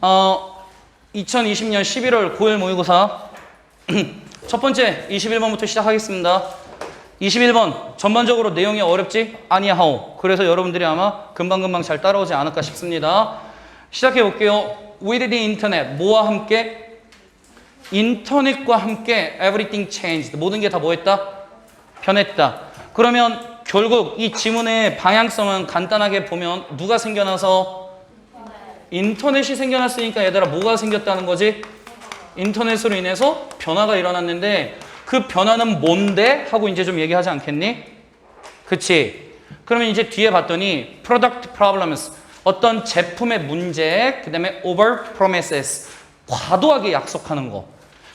2020년 11월 9일 모의고사 첫 번째 21번부터 시작하겠습니다. 21번 전반적으로 내용이 어렵지 아니하오. 그래서 여러분들이 아마 금방금방 잘 따라오지 않을까 싶습니다. 시작해 볼게요. With the internet, 뭐와 함께? 인터넷과 함께 everything changed. 모든 게 다 뭐 했다? 변했다. 그러면 결국 이 지문의 방향성은 간단하게 보면 누가 생겨나서? 인터넷이 생겨났으니까 얘들아 뭐가 생겼다는 거지? 인터넷으로 인해서 변화가 일어났는데 그 변화는 뭔데? 하고 이제 좀 얘기하지 않겠니? 그치? 그러면 이제 뒤에 봤더니 product problems, 어떤 제품의 문제, 그 다음에 over promises, 과도하게 약속하는 거.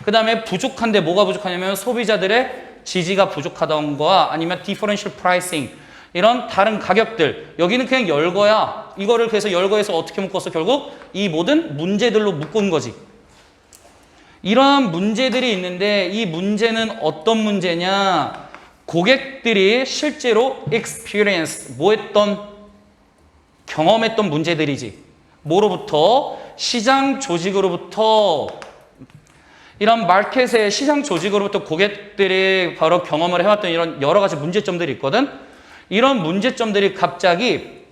그 다음에 부족한데 뭐가 부족하냐면 소비자들의 지지가 부족하던 거야. 아니면 differential pricing, 이런 다른 가격들. 여기는 그냥 열거야. 이거를 그래서 열거해서 어떻게 묶었어? 결국 이 모든 문제들로 묶은 거지. 이러한 문제들이 있는데 이 문제는 어떤 문제냐? 고객들이 실제로 experience, 뭐 했던? 경험했던 문제들이지. 뭐로부터? 시장 조직으로부터. 이런 마켓의 시장 조직으로부터 고객들이 바로 경험을 해왔던 이런 여러 가지 문제점들이 있거든. 이런 문제점들이 갑자기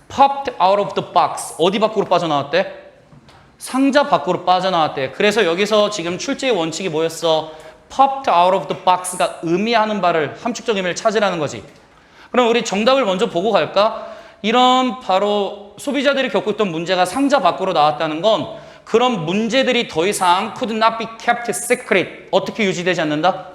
popped out of the box. 어디 밖으로 빠져나왔대? 상자 밖으로 빠져나왔대. 그래서 여기서 지금 출제의 원칙이 뭐였어? popped out of the box가 의미하는 바를 함축적 의미를 찾으라는 거지. 그럼 우리 정답을 먼저 보고 갈까? 이런 바로 소비자들이 겪고 있던 문제가 상자 밖으로 나왔다는 건 그런 문제들이 더 이상 could not be kept secret. 어떻게 유지되지 않는다?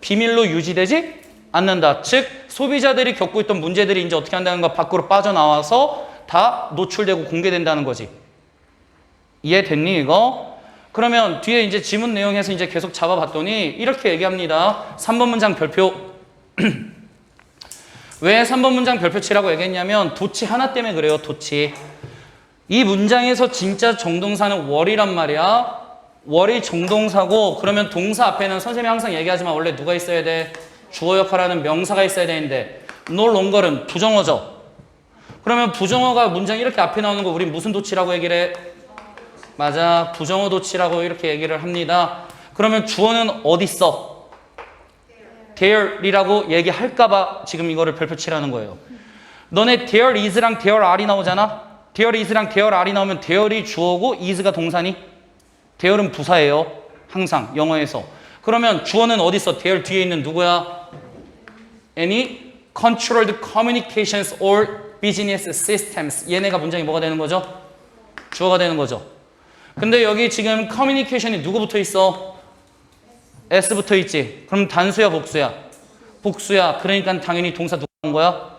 비밀로 유지되지 않는다. 즉 소비자들이 겪고 있던 문제들이 이제 어떻게 한다는 거? 밖으로 빠져나와서 다 노출되고 공개된다는 거지. 이해됐니 이거? 그러면 뒤에 이제 지문 내용에서 이제 계속 잡아봤더니 이렇게 얘기합니다. 3번 문장 별표. 왜 3번 문장 별표 치라고 얘기했냐면 도치 하나 때문에 그래요. 도치. 이 문장에서 진짜 정동사는 월이란 말이야. 월이 정동사고, 그러면 동사 앞에는 선생님이 항상 얘기하지만 원래 누가 있어야 돼? 주어 역할하는 명사가 있어야 되는데 no longer은 부정어죠. 그러면 부정어가 문장 이렇게 앞에 나오는 거 우린 무슨 도치라고 얘기를 해? 맞아, 부정어 도치라고 이렇게 얘기를 합니다. 그러면 주어는 어디 있어? there이라고 얘기할까봐 지금 이거를 별표 치라는 거예요. 너네 there is랑 there are이 나오잖아? there is랑 there are이 나오면 there이 주어고 is가 동사니? there은 부사예요. 항상 영어에서. 그러면 주어는 어디 있어? there 뒤에 있는 누구야? Any controlled communications or business systems. 얘네가 문장이 뭐가 되는 거죠? 주어가 되는 거죠. 근데 여기 지금 커뮤니케이션이 누구 붙어 있어? S 붙어 있지. 그럼 단수야 복수야? 복수야. 그러니까 당연히 동사 누가 나온 거야?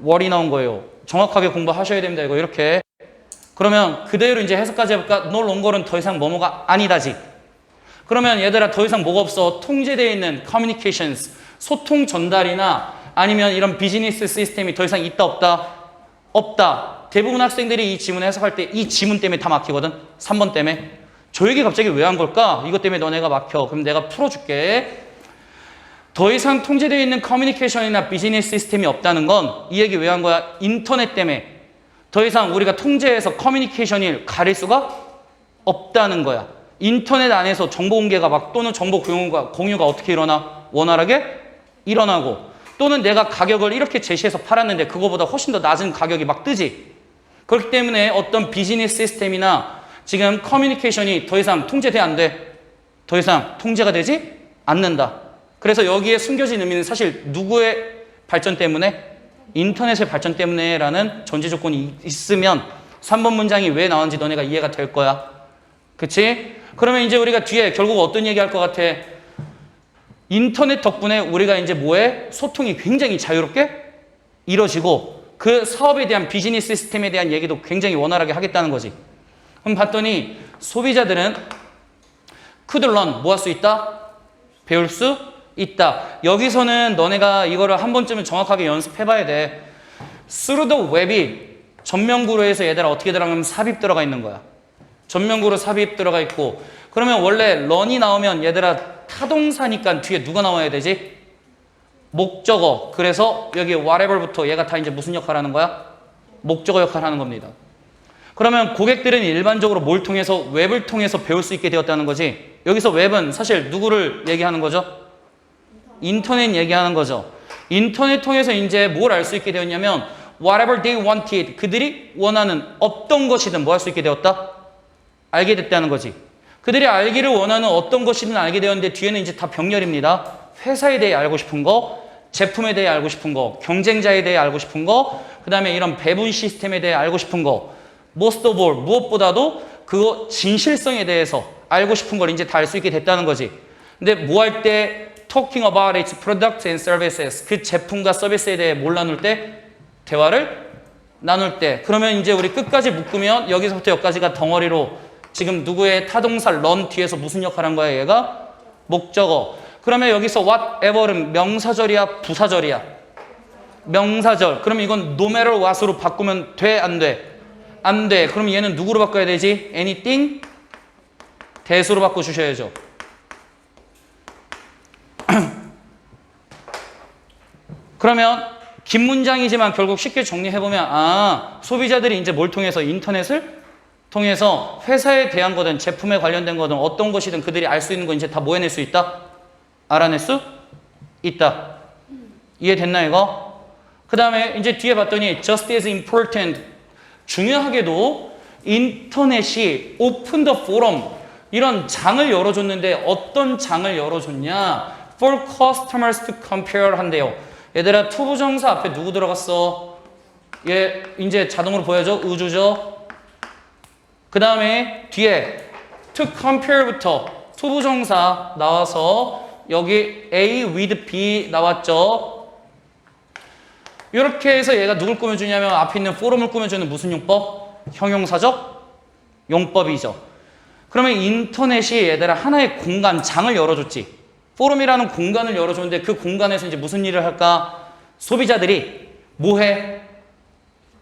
월이 나온 거예요. 정확하게 공부하셔야 됩니다. 이거 이렇게. 그러면 그대로 이제 해석까지 해볼까? no longer은 더 이상 뭐뭐가 아니다지. 그러면 얘들아 더 이상 뭐가 없어? 통제되어 있는 communications, 소통 전달이나 아니면 이런 비즈니스 시스템이 더 이상 있다 없다? 없다. 대부분 학생들이 이 지문 해석할 때 이 지문 때문에 다 막히거든. 3번 때문에. 저 얘기 갑자기 왜 한 걸까? 이것 때문에 너네가 막혀. 그럼 내가 풀어줄게. 더 이상 통제되어 있는 커뮤니케이션이나 비즈니스 시스템이 없다는 건 이 얘기 왜 한 거야? 인터넷 때문에 더 이상 우리가 통제해서 커뮤니케이션을 가릴 수가 없다는 거야. 인터넷 안에서 정보 공개가 막 또는 정보 공유가 어떻게 일어나? 원활하게 일어나고, 또는 내가 가격을 이렇게 제시해서 팔았는데 그거보다 훨씬 더 낮은 가격이 막 뜨지. 그렇기 때문에 어떤 비즈니스 시스템이나 지금 커뮤니케이션이 더 이상 통제돼 안 돼? 더 이상 통제가 되지 않는다. 그래서 여기에 숨겨진 의미는 사실 누구의 발전 때문에? 인터넷의 발전 때문에 라는 전제 조건이 있으면 3번 문장이 왜 나왔는지 너네가 이해가 될 거야. 그치? 그러면 이제 우리가 뒤에 결국 어떤 얘기 할 것 같아? 인터넷 덕분에 우리가 이제 뭐해? 소통이 굉장히 자유롭게 이루어지고 그 사업에 대한 비즈니스 시스템에 대한 얘기도 굉장히 원활하게 하겠다는 거지. 그럼 봤더니 소비자들은 could learn, 뭐 할 수 있다? 배울 수 있다. 여기서는 너네가 이거를 한 번쯤은 정확하게 연습해봐야 돼. through the web이 전면구로에서 얘들아 어떻게 들어가면 삽입 들어가 있는 거야. 전면구로 삽입 들어가 있고, 그러면 원래 learn이 나오면 얘들아 타동사니까 뒤에 누가 나와야 되지? 목적어. 그래서 여기 whatever부터 얘가 다 이제 무슨 역할을 하는 거야? 목적어 역할을 하는 겁니다. 그러면 고객들은 일반적으로 뭘 통해서 웹을 통해서 배울 수 있게 되었다는 거지. 여기서 웹은 사실 누구를 얘기하는 거죠? 인터넷 얘기하는 거죠. 인터넷 통해서 이제 뭘 알 수 있게 되었냐면 whatever they wanted, 그들이 원하는 어떤 것이든 뭐 할 수 있게 되었다? 알게 됐다는 거지. 그들이 알기를 원하는 어떤 것이든 알게 되었는데 뒤에는 이제 다 병렬입니다. 회사에 대해 알고 싶은 거, 제품에 대해 알고 싶은 거, 경쟁자에 대해 알고 싶은 거, 그 다음에 이런 배분 시스템에 대해 알고 싶은 거, most of all, 무엇보다도 그 진실성에 대해서 알고 싶은 걸 이제 다 알 수 있게 됐다는 거지. 근데 뭐 할 때 talking about its products and services, 그 제품과 서비스에 대해 뭘 나눌 때? 대화를 나눌 때. 그러면 이제 우리 끝까지 묶으면 여기서부터 여기까지가 덩어리로 지금 누구의 타동사 run 뒤에서 무슨 역할을 한 거야? 얘가 목적어. 그러면 여기서 whatever은 명사절이야? 부사절이야? 명사절. 그럼 이건 no matter what으로 바꾸면 돼? 안 돼? 안 돼. 그럼 얘는 누구로 바꿔야 되지? anything? 대수로 바꿔주셔야죠. 그러면 긴 문장이지만 결국 쉽게 정리해보면 소비자들이 이제 뭘 통해서 인터넷을 통해서 회사에 대한 거든 제품에 관련된 거든 어떤 것이든 그들이 알 수 있는 거 이제 다 뭐 해낼 수 있다? 알아낼 수 있다. 이해됐나 이거? 그 다음에 이제 뒤에 봤더니 just as important, 중요하게도 인터넷이 open the forum, 이런 장을 열어줬는데 어떤 장을 열어줬냐? for customers to compare 한대요. 얘들아 투부정사 앞에 누구 들어갔어? 얘 이제 자동으로 보여줘. 의주죠. 그 다음에 뒤에 to compare부터 투부정사 나와서 여기 A with B 나왔죠. 이렇게 해서 얘가 누굴 꾸며주냐면 앞에 있는 포럼을 꾸며주는 무슨 용법? 형용사적 용법이죠. 그러면 인터넷이 얘들아 하나의 공간, 장을 열어줬지. 포럼이라는 공간을 열어줬는데 그 공간에서 이제 무슨 일을 할까? 소비자들이 뭐해?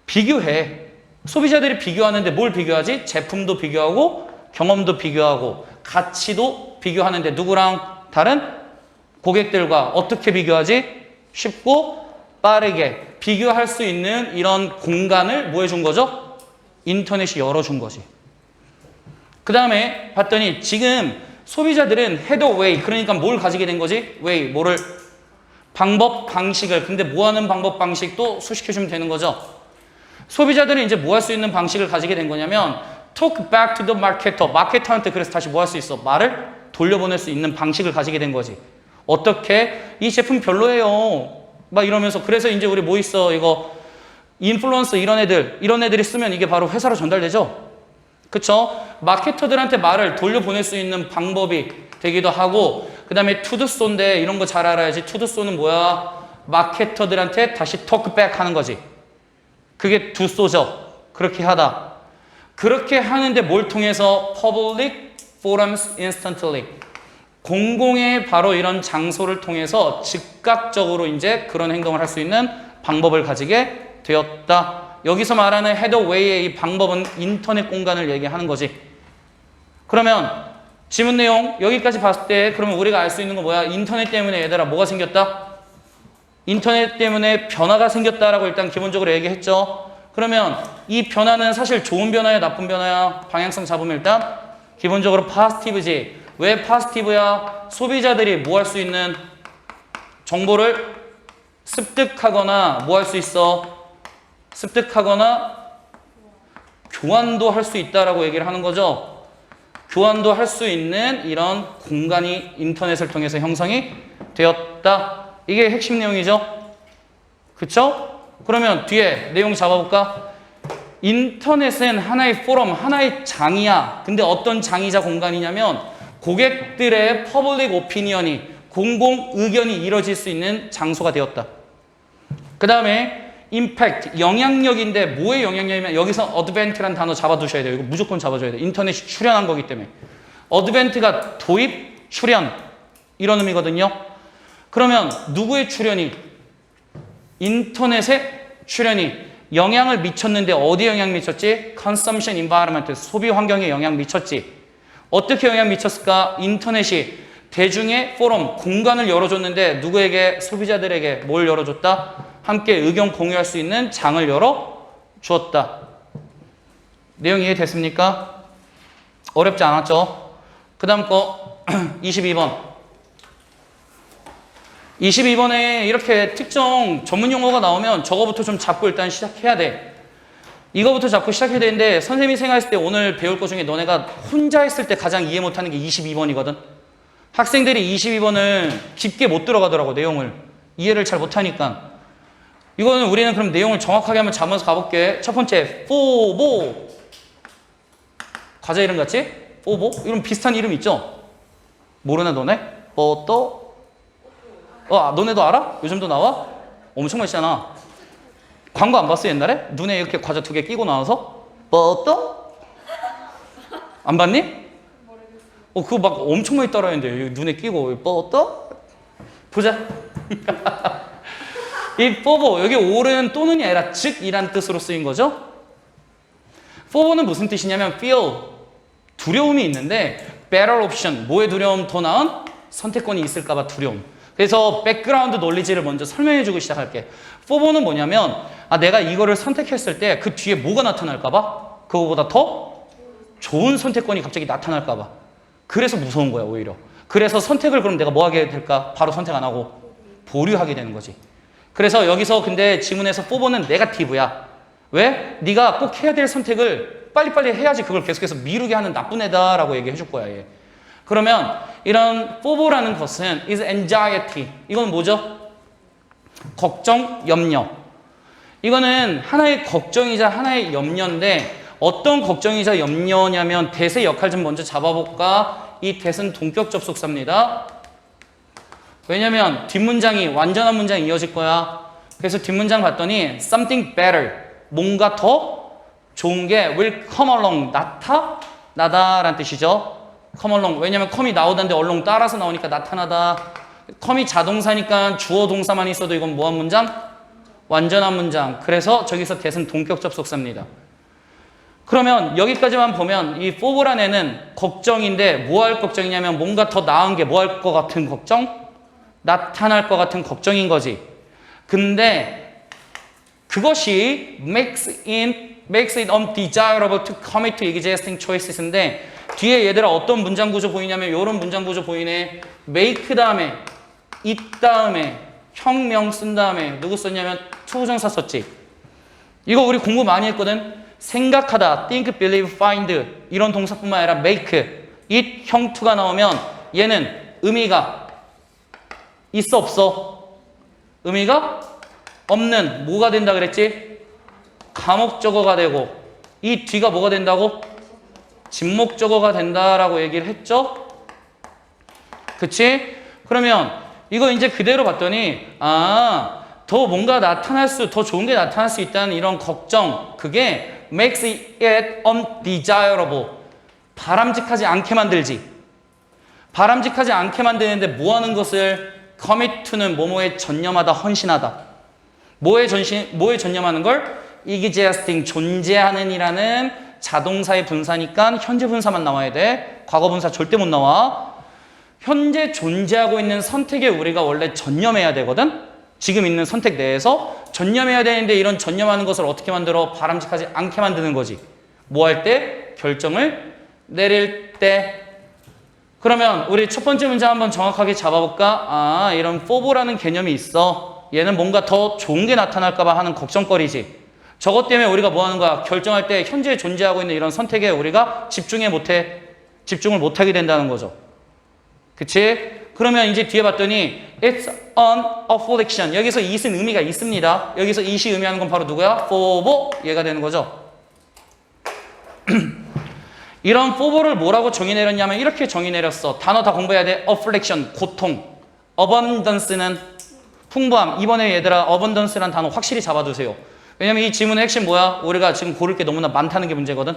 비교해. 소비자들이 비교하는데 뭘 비교하지? 제품도 비교하고 경험도 비교하고 가치도 비교하는데 누구랑? 다른 고객들과 어떻게 비교하지? 쉽고 빠르게 비교할 수 있는 이런 공간을 뭐 해준 거죠? 인터넷이 열어준 거지. 그 다음에 봤더니 지금 소비자들은 had a way, 그러니까 뭘 가지게 된 거지? way, 뭐를? 방법, 방식을. 근데 뭐 하는 방법, 방식도 수식해주면 되는 거죠. 소비자들은 이제 뭐 할 수 있는 방식을 가지게 된 거냐면 talk back to the marketer, 마케터한테 그래서 다시 뭐 할 수 있어? 말을 돌려보낼 수 있는 방식을 가지게 된 거지. 어떻게? 이 제품 별로예요. 막 이러면서. 그래서 이제 우리 뭐 있어? 이거 인플루언서 이런 애들이 쓰면 이게 바로 회사로 전달되죠. 그쵸? 마케터들한테 말을 돌려보낼 수 있는 방법이 되기도 하고, 그 다음에 투드소인데 이런 거 잘 알아야지. 투드소는 뭐야? 마케터들한테 다시 톡백 하는 거지. 그게 두소죠. 그렇게 하다. 그렇게 하는데 뭘 통해서? Public forums instantly. 공공의 바로 이런 장소를 통해서 즉각적으로 이제 그런 행동을 할 수 있는 방법을 가지게 되었다. 여기서 말하는 had a way의 이 방법은 인터넷 공간을 얘기하는 거지. 그러면 지문 내용 여기까지 봤을 때 그러면 우리가 알 수 있는 거 뭐야? 인터넷 때문에 얘들아 뭐가 생겼다? 인터넷 때문에 변화가 생겼다라고 일단 기본적으로 얘기했죠. 그러면 이 변화는 사실 좋은 변화야 나쁜 변화야? 방향성 잡으면 일단 기본적으로 파지티브지. 왜 파지티브야? 소비자들이 뭐 할 수 있는 정보를 습득하거나 뭐 할 수 있어? 습득하거나 교환도 할 수 있다라고 얘기를 하는 거죠. 교환도 할 수 있는 이런 공간이 인터넷을 통해서 형성이 되었다. 이게 핵심 내용이죠. 그쵸? 그러면 뒤에 내용 잡아볼까? 인터넷은 하나의 포럼, 하나의 장이야. 근데 어떤 장이자 공간이냐면 고객들의 퍼블릭 오피니언이, 공공 의견이 이뤄질 수 있는 장소가 되었다. 그 다음에 임팩트, 영향력인데 뭐의 영향력이면 여기서 어드벤트라는 단어 잡아두셔야 돼요. 이거 무조건 잡아줘야 돼요. 인터넷이 출현한 거기 때문에. 어드벤트가 도입, 출현 이런 의미거든요. 그러면 누구의 출현이? 인터넷의 출현이 영향을 미쳤는데 어디에 영향 미쳤지? consumption environment, 소비 환경에 영향 미쳤지. 어떻게 영향 미쳤을까? 인터넷이 대중의 포럼, 공간을 열어줬는데 누구에게? 소비자들에게 뭘 열어줬다? 함께 의견 공유할 수 있는 장을 열어주었다. 내용 이해됐습니까? 어렵지 않았죠? 그 다음 거 22번. 22번에 이렇게 특정 전문 용어가 나오면 저거부터 좀 잡고 일단 시작해야 돼. 이거부터 잡고 시작해야 되는데 선생님이 생각했을 때 오늘 배울 것 중에 너네가 혼자 했을 때 가장 이해 못하는 게 22번이거든. 학생들이 22번을 깊게 못 들어가더라고. 내용을 이해를 잘 못하니까. 이거는 우리는 그럼 내용을 정확하게 한번 잡아서 가볼게. 첫 번째 포보. 과자 이름 같지? 포보? 이런 비슷한 이름 있죠? 모르나 너네? 또? 너네도 알아? 요즘도 나와? 엄청 맛있잖아. 광고 안 봤어 옛날에? 눈에 이렇게 과자 2개 끼고 나와서? 또? 안 봤니? 그거 막 엄청 많이 따라했는데 눈에 끼고 또? 보자. 이 포보 여기 올은 또는이 아니라 즉이란 뜻으로 쓰인 거죠. 포보는 무슨 뜻이냐면 feel 두려움이 있는데 better option 뭐의 두려움? 더 나은 선택권이 있을까 봐 두려움. 그래서 백그라운드 논리지를 먼저 설명해 주고 시작할게. 포보는 뭐냐면 내가 이거를 선택했을 때 그 뒤에 뭐가 나타날까 봐 그거보다 더 좋은 선택권이 갑자기 나타날까 봐 그래서 무서운 거야 오히려. 그래서 선택을 그럼 내가 뭐 하게 될까? 바로 선택 안 하고 보류하게 되는 거지. 그래서 여기서 근데 지문에서 포보는 네거티브야. 왜? 네가 꼭 해야 될 선택을 빨리빨리 해야지 그걸 계속해서 미루게 하는 나쁜 애다라고 얘기해 줄 거야. 얘. 그러면 이런 포보라는 것은 is anxiety. 이건 뭐죠? 걱정, 염려. 이거는 하나의 걱정이자 하나의 염려인데 어떤 걱정이자 염려냐면 that의 역할 좀 먼저 잡아볼까? 이 that은 동격 접속사입니다. 왜냐면 뒷문장이 완전한 문장이 이어질 거야. 그래서 뒷문장 봤더니 something better 뭔가 더 좋은 게 will come along 나타나다라는 뜻이죠. come along 왜냐면 come이 나오던데 along 따라서 나오니까 나타나다. come이 자동사니까 주어 동사만 있어도 이건 뭐한 문장? 완전한 문장. 그래서 저기서 that은 동격 접속사입니다. 그러면 여기까지만 보면 이 for란 애는 걱정인데 뭐 할 걱정이냐면 뭔가 더 나은 게 뭐 할 것 같은 걱정? 나타날 것 같은 걱정인 거지. 근데 그것이 makes it undesirable to commit to existing choices인데 뒤에 얘들아 어떤 문장 구조 보이냐면 이런 문장 구조 보이네. make 다음에 it 다음에 형명 쓴 다음에 누구 썼냐면 투부정사 썼지. 이거 우리 공부 많이 했거든. 생각하다, think, believe, find 이런 동사뿐만 아니라 make, it, 형투가 나오면 얘는 의미가 있어 없어? 의미가 없는 뭐가 된다 그랬지? 가목적어가 되고 이 뒤가 뭐가 된다고? 진목적어가 된다라고 얘기를 했죠? 그치? 그러면 이거 이제 그대로 봤더니 더 뭔가 더 좋은 게 나타날 수 있다는 이런 걱정 그게 makes it undesirable 바람직하지 않게 만들지. 바람직하지 않게 만드는데 뭐 하는 것을 commit to는 뭐뭐에 전념하다, 헌신하다. 뭐에 전념하는 걸? existing, 존재하는 이라는 자동사의 분사니까 현재 분사만 나와야 돼. 과거 분사 절대 못 나와. 현재 존재하고 있는 선택에 우리가 원래 전념해야 되거든? 지금 있는 선택 내에서 전념해야 되는데 이런 전념하는 것을 어떻게 만들어? 바람직하지 않게 만드는 거지. 뭐 할 때? 결정을 내릴 때. 그러면 우리 첫 번째 문제 한번 정확하게 잡아볼까? 이런 for라는 개념이 있어. 얘는 뭔가 더 좋은 게 나타날까 봐 하는 걱정거리지. 저것 때문에 우리가 뭐 하는 거야? 결정할 때 현재 존재하고 있는 이런 선택에 우리가 집중을 못하게 된다는 거죠. 그치? 그러면 이제 뒤에 봤더니 it's an affliction. 여기서 it은 의미가 있습니다. 여기서 it이 의미하는 건 바로 누구야? for 얘가 되는 거죠. 이런 for를 뭐라고 정의 내렸냐면 이렇게 정의 내렸어. 단어 다 공부해야 돼. affliction, 고통. abundance는 풍부함. 이번에 얘들아 abundance란 단어 확실히 잡아두세요. 왜냐면 이 지문의 핵심 뭐야? 우리가 지금 고를 게 너무나 많다는 게 문제거든.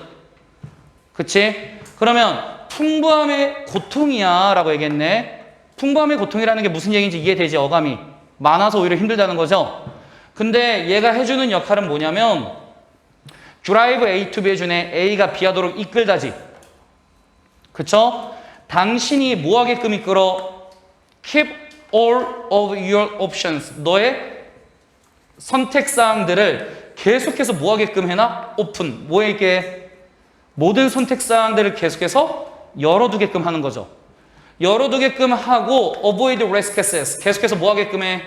그치? 그러면 풍부함의 고통이야 라고 얘기했네. 풍부함의 고통이라는 게 무슨 얘기인지 이해되지? 어감이 많아서 오히려 힘들다는 거죠. 근데 얘가 해주는 역할은 뭐냐면 drive A to B에 주네. A가 B 하도록 이끌다지. 그쵸? 당신이 뭐 하게끔 이끌어? Keep all of your options. 너의 선택사항들을 계속해서 뭐 하게끔 해놔? 오픈. 뭐에게? 모든 선택사항들을 계속해서 열어두게끔 하는 거죠. 열어두게끔 하고 avoid risks. 계속해서 뭐 하게끔 해?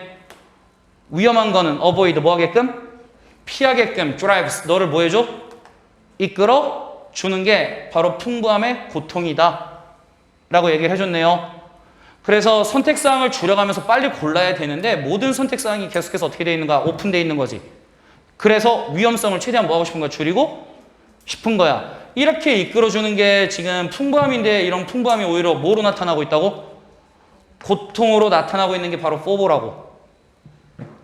위험한 거는 avoid 뭐 하게끔? 피하게끔 drives. 너를 뭐 해줘? 이끌어 주는 게 바로 풍부함의 고통이다. 라고 얘기를 해줬네요. 그래서 선택사항을 줄여가면서 빨리 골라야 되는데 모든 선택사항이 계속해서 어떻게 되어 있는가? 오픈되어 있는 거지. 그래서 위험성을 최대한 뭐 하고 싶은 거야? 줄이고 싶은 거야. 이렇게 이끌어주는 게 지금 풍부함인데 이런 풍부함이 오히려 뭐로 나타나고 있다고? 고통으로 나타나고 있는 게 바로 포보라고.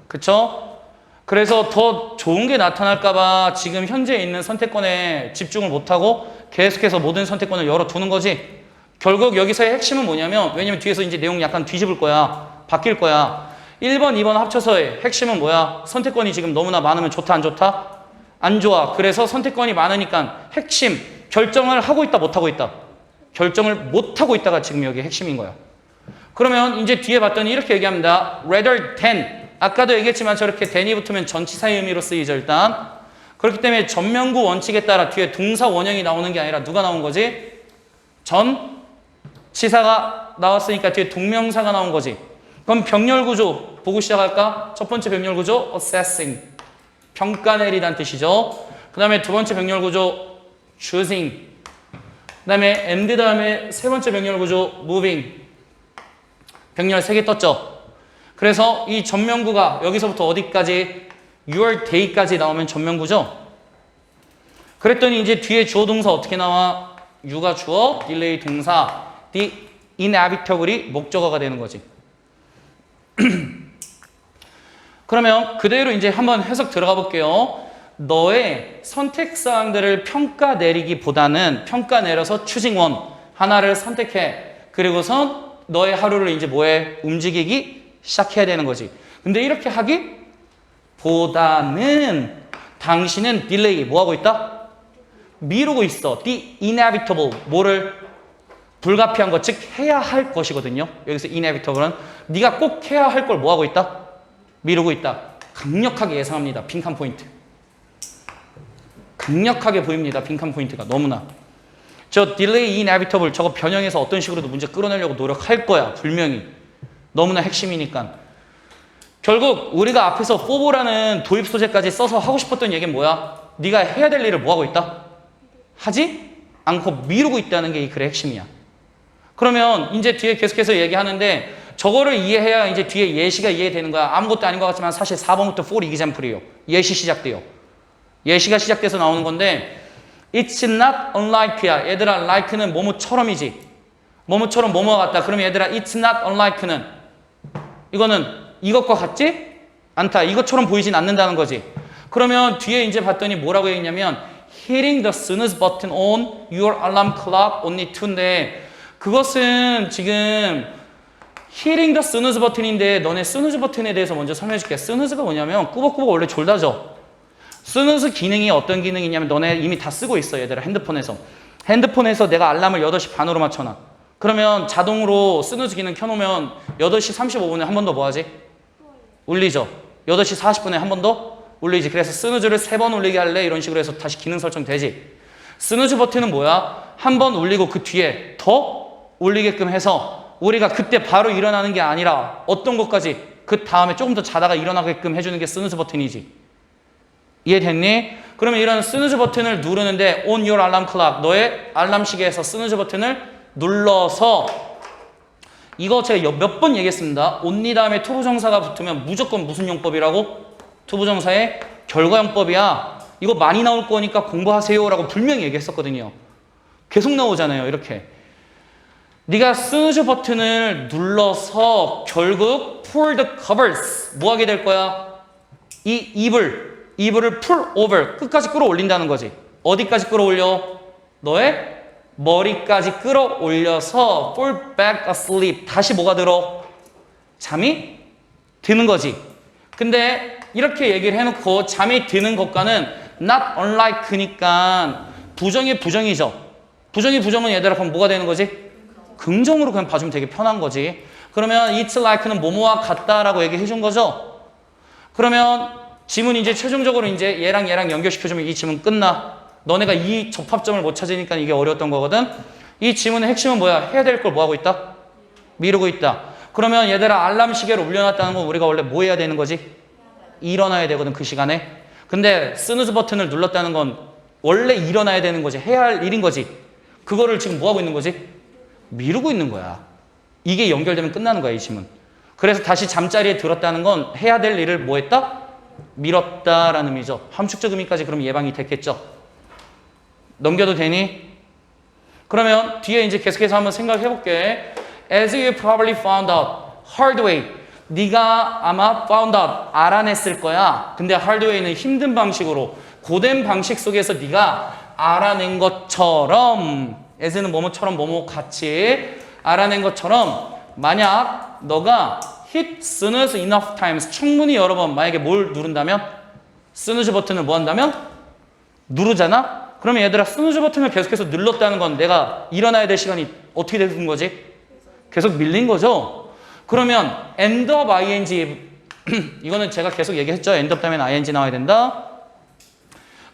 그쵸? 그래서 더 좋은 게 나타날까봐 지금 현재 있는 선택권에 집중을 못하고 계속해서 모든 선택권을 열어두는 거지. 결국 여기서의 핵심은 뭐냐면, 왜냐면 뒤에서 이제 내용 약간 뒤집을 거야. 바뀔 거야. 1번, 2번 합쳐서의 핵심은 뭐야? 선택권이 지금 너무나 많으면 좋다, 안 좋다? 안 좋아. 그래서 선택권이 많으니까 핵심, 결정을 하고 있다, 못하고 있다? 결정을 못하고 있다가 지금 여기 핵심인 거야. 그러면 이제 뒤에 봤더니 이렇게 얘기합니다. rather than. 아까도 얘기했지만 저렇게 than이 붙으면 전치사의 의미로 쓰이죠, 일단. 그렇기 때문에 전면구 원칙에 따라 뒤에 동사 원형이 나오는 게 아니라 누가 나온 거지? 전치사가 나왔으니까 뒤에 동명사가 나온 거지. 그럼 병렬구조 보고 시작할까? 첫 번째 병렬구조 assessing. 평가 내리란 뜻이죠. 그 다음에 두 번째 병렬구조 choosing. 그 다음에 and 다음에 세 번째 병렬구조 moving. 병렬 3개 떴죠. 그래서 이 전면구가 여기서부터 어디까지? your day까지 나오면 전면구죠. 그랬더니 이제 뒤에 주어 동사 어떻게 나와? you가 주어, delay 동사, the inevitable이 목적어가 되는 거지. 그러면 그대로 이제 한번 해석 들어가 볼게요. 너의 선택사항들을 평가 내리기보다는 평가 내려서 choosing one. 하나를 선택해. 그리고선 너의 하루를 이제 뭐해? 움직이기 시작해야 되는 거지. 근데 이렇게 하기보다는 당신은 딜레이 뭐 하고 있다? 미루고 있어. The inevitable 뭐를? 불가피한 것, 즉 해야 할 것이거든요. 여기서 inevitable은 네가 꼭 해야 할 걸 뭐 하고 있다? 미루고 있다. 강력하게 예상합니다. 빈칸 포인트. 강력하게 보입니다. 빈칸 포인트가 너무나. 저 delay inevitable 저거 변형해서 어떤 식으로도 문제 끌어내려고 노력할 거야. 분명히. 너무나 핵심이니까. 결국 우리가 앞에서 for라는 도입 소재까지 써서 하고 싶었던 얘기는 뭐야? 네가 해야 될 일을 뭐 하고 있다? 하지 않고 미루고 있다는 게 이 글의 핵심이야. 그러면 이제 뒤에 계속해서 얘기하는데 저거를 이해해야 이제 뒤에 예시가 이해되는 거야. 아무것도 아닌 것 같지만 사실 4번부터 for example이에요. 예시 시작돼요. 예시가 시작돼서 나오는 건데 It's not unlike야. 얘들아 like는 뭐뭐처럼이지. 뭐뭐처럼 뭐뭐 같다. 그러면 얘들아 It's not unlike는 이거는 이것과 같지 않다. 이것처럼 보이진 않는다는 거지. 그러면 뒤에 이제 봤더니 뭐라고 했냐면 hitting the snooze button on your alarm clock only to인데 그것은 지금 hitting the snooze button인데 너네 snooze 버튼에 대해서 먼저 설명해 줄게. snooze가 뭐냐면 꾸벅꾸벅 원래 졸다죠. snooze 기능이 어떤 기능이냐면 너네 이미 다 쓰고 있어. 얘들아 핸드폰에서. 핸드폰에서 내가 알람을 8시 반으로 맞춰놔. 그러면 자동으로 snooze 기능 켜놓으면 8시 35분에 한 번 더 뭐 하지? 울리죠. 8시 40분에 한 번 더 울리지. 그래서 스누즈를 3번 울리게 할래? 이런 식으로 해서 다시 기능 설정되지. 스누즈 버튼은 뭐야? 한 번 울리고 그 뒤에 더 울리게끔 해서 우리가 그때 바로 일어나는 게 아니라 어떤 것까지 그 다음에 조금 더 자다가 일어나게끔 해주는 게 스누즈 버튼이지. 이해됐니? 그러면 이런 스누즈 버튼을 누르는데 on your alarm clock 너의 알람 시계에서 스누즈 버튼을 눌러서 이거 제가 몇 번 얘기했습니다. only 다음에 투부정사가 붙으면 무조건 무슨 용법이라고? 투부정사의 결과용법이야. 이거 많이 나올 거니까 공부하세요 라고 분명히 얘기했었거든요. 계속 나오잖아요. 이렇게. 네가 스누즈 버튼을 눌러서 결국 pull the covers 뭐 하게 될 거야? 이 이불을 pull over 끝까지 끌어올린다는 거지. 어디까지 끌어올려? 너의 머리까지 끌어올려서 fall back asleep 다시 뭐가 들어? 잠이 드는 거지. 근데 이렇게 얘기를 해놓고 잠이 드는 것과는 not unlike니까 부정이 부정이죠. 부정이 부정은 얘들아 그럼 뭐가 되는 거지? 긍정으로 그냥 봐주면 되게 편한 거지. 그러면 it's like는 뭐뭐와 같다라고 얘기해 준 거죠. 그러면 지문 이제 최종적으로 이제 얘랑 연결시켜주면 이 지문 끝나. 너네가 이 접합점을 못 찾으니까 이게 어려웠던 거거든. 이 지문의 핵심은 뭐야? 해야 될 걸 뭐 하고 있다? 미루고 있다. 그러면 얘들아 알람 시계를 울려놨다는 건 우리가 원래 뭐 해야 되는 거지? 일어나야 되거든 그 시간에. 근데 스누즈 버튼을 눌렀다는 건 원래 일어나야 되는 거지. 해야 할 일인 거지. 그거를 지금 뭐 하고 있는 거지? 미루고 있는 거야. 이게 연결되면 끝나는 거야 이 지문. 그래서 다시 잠자리에 들었다는 건 해야 될 일을 뭐 했다? 미뤘다라는 의미죠. 함축적 의미까지 그럼 예방이 됐겠죠. 넘겨도 되니? 그러면 뒤에 이제 계속해서 한번 생각해 볼게. As you probably found out hard way. 네가 아마 found out 알아냈을 거야. 근데 hard way는 힘든 방식으로 고된 방식 속에서 네가 알아낸 것처럼 as는 뭐뭐처럼 뭐뭐 같이 알아낸 것처럼 만약 너가 hit snooze enough times 충분히 여러 번 만약에 뭘 누른다면 snooze 버튼을 뭐 한다면 누르잖아? 그러면 얘들아 스누즈 버튼을 계속해서 눌렀다는 건 내가 일어나야 될 시간이 어떻게 되는 거지? 계속 밀린 거죠? 그러면 end of ing 이거는 제가 계속 얘기했죠. end of 다음에 ing 나와야 된다.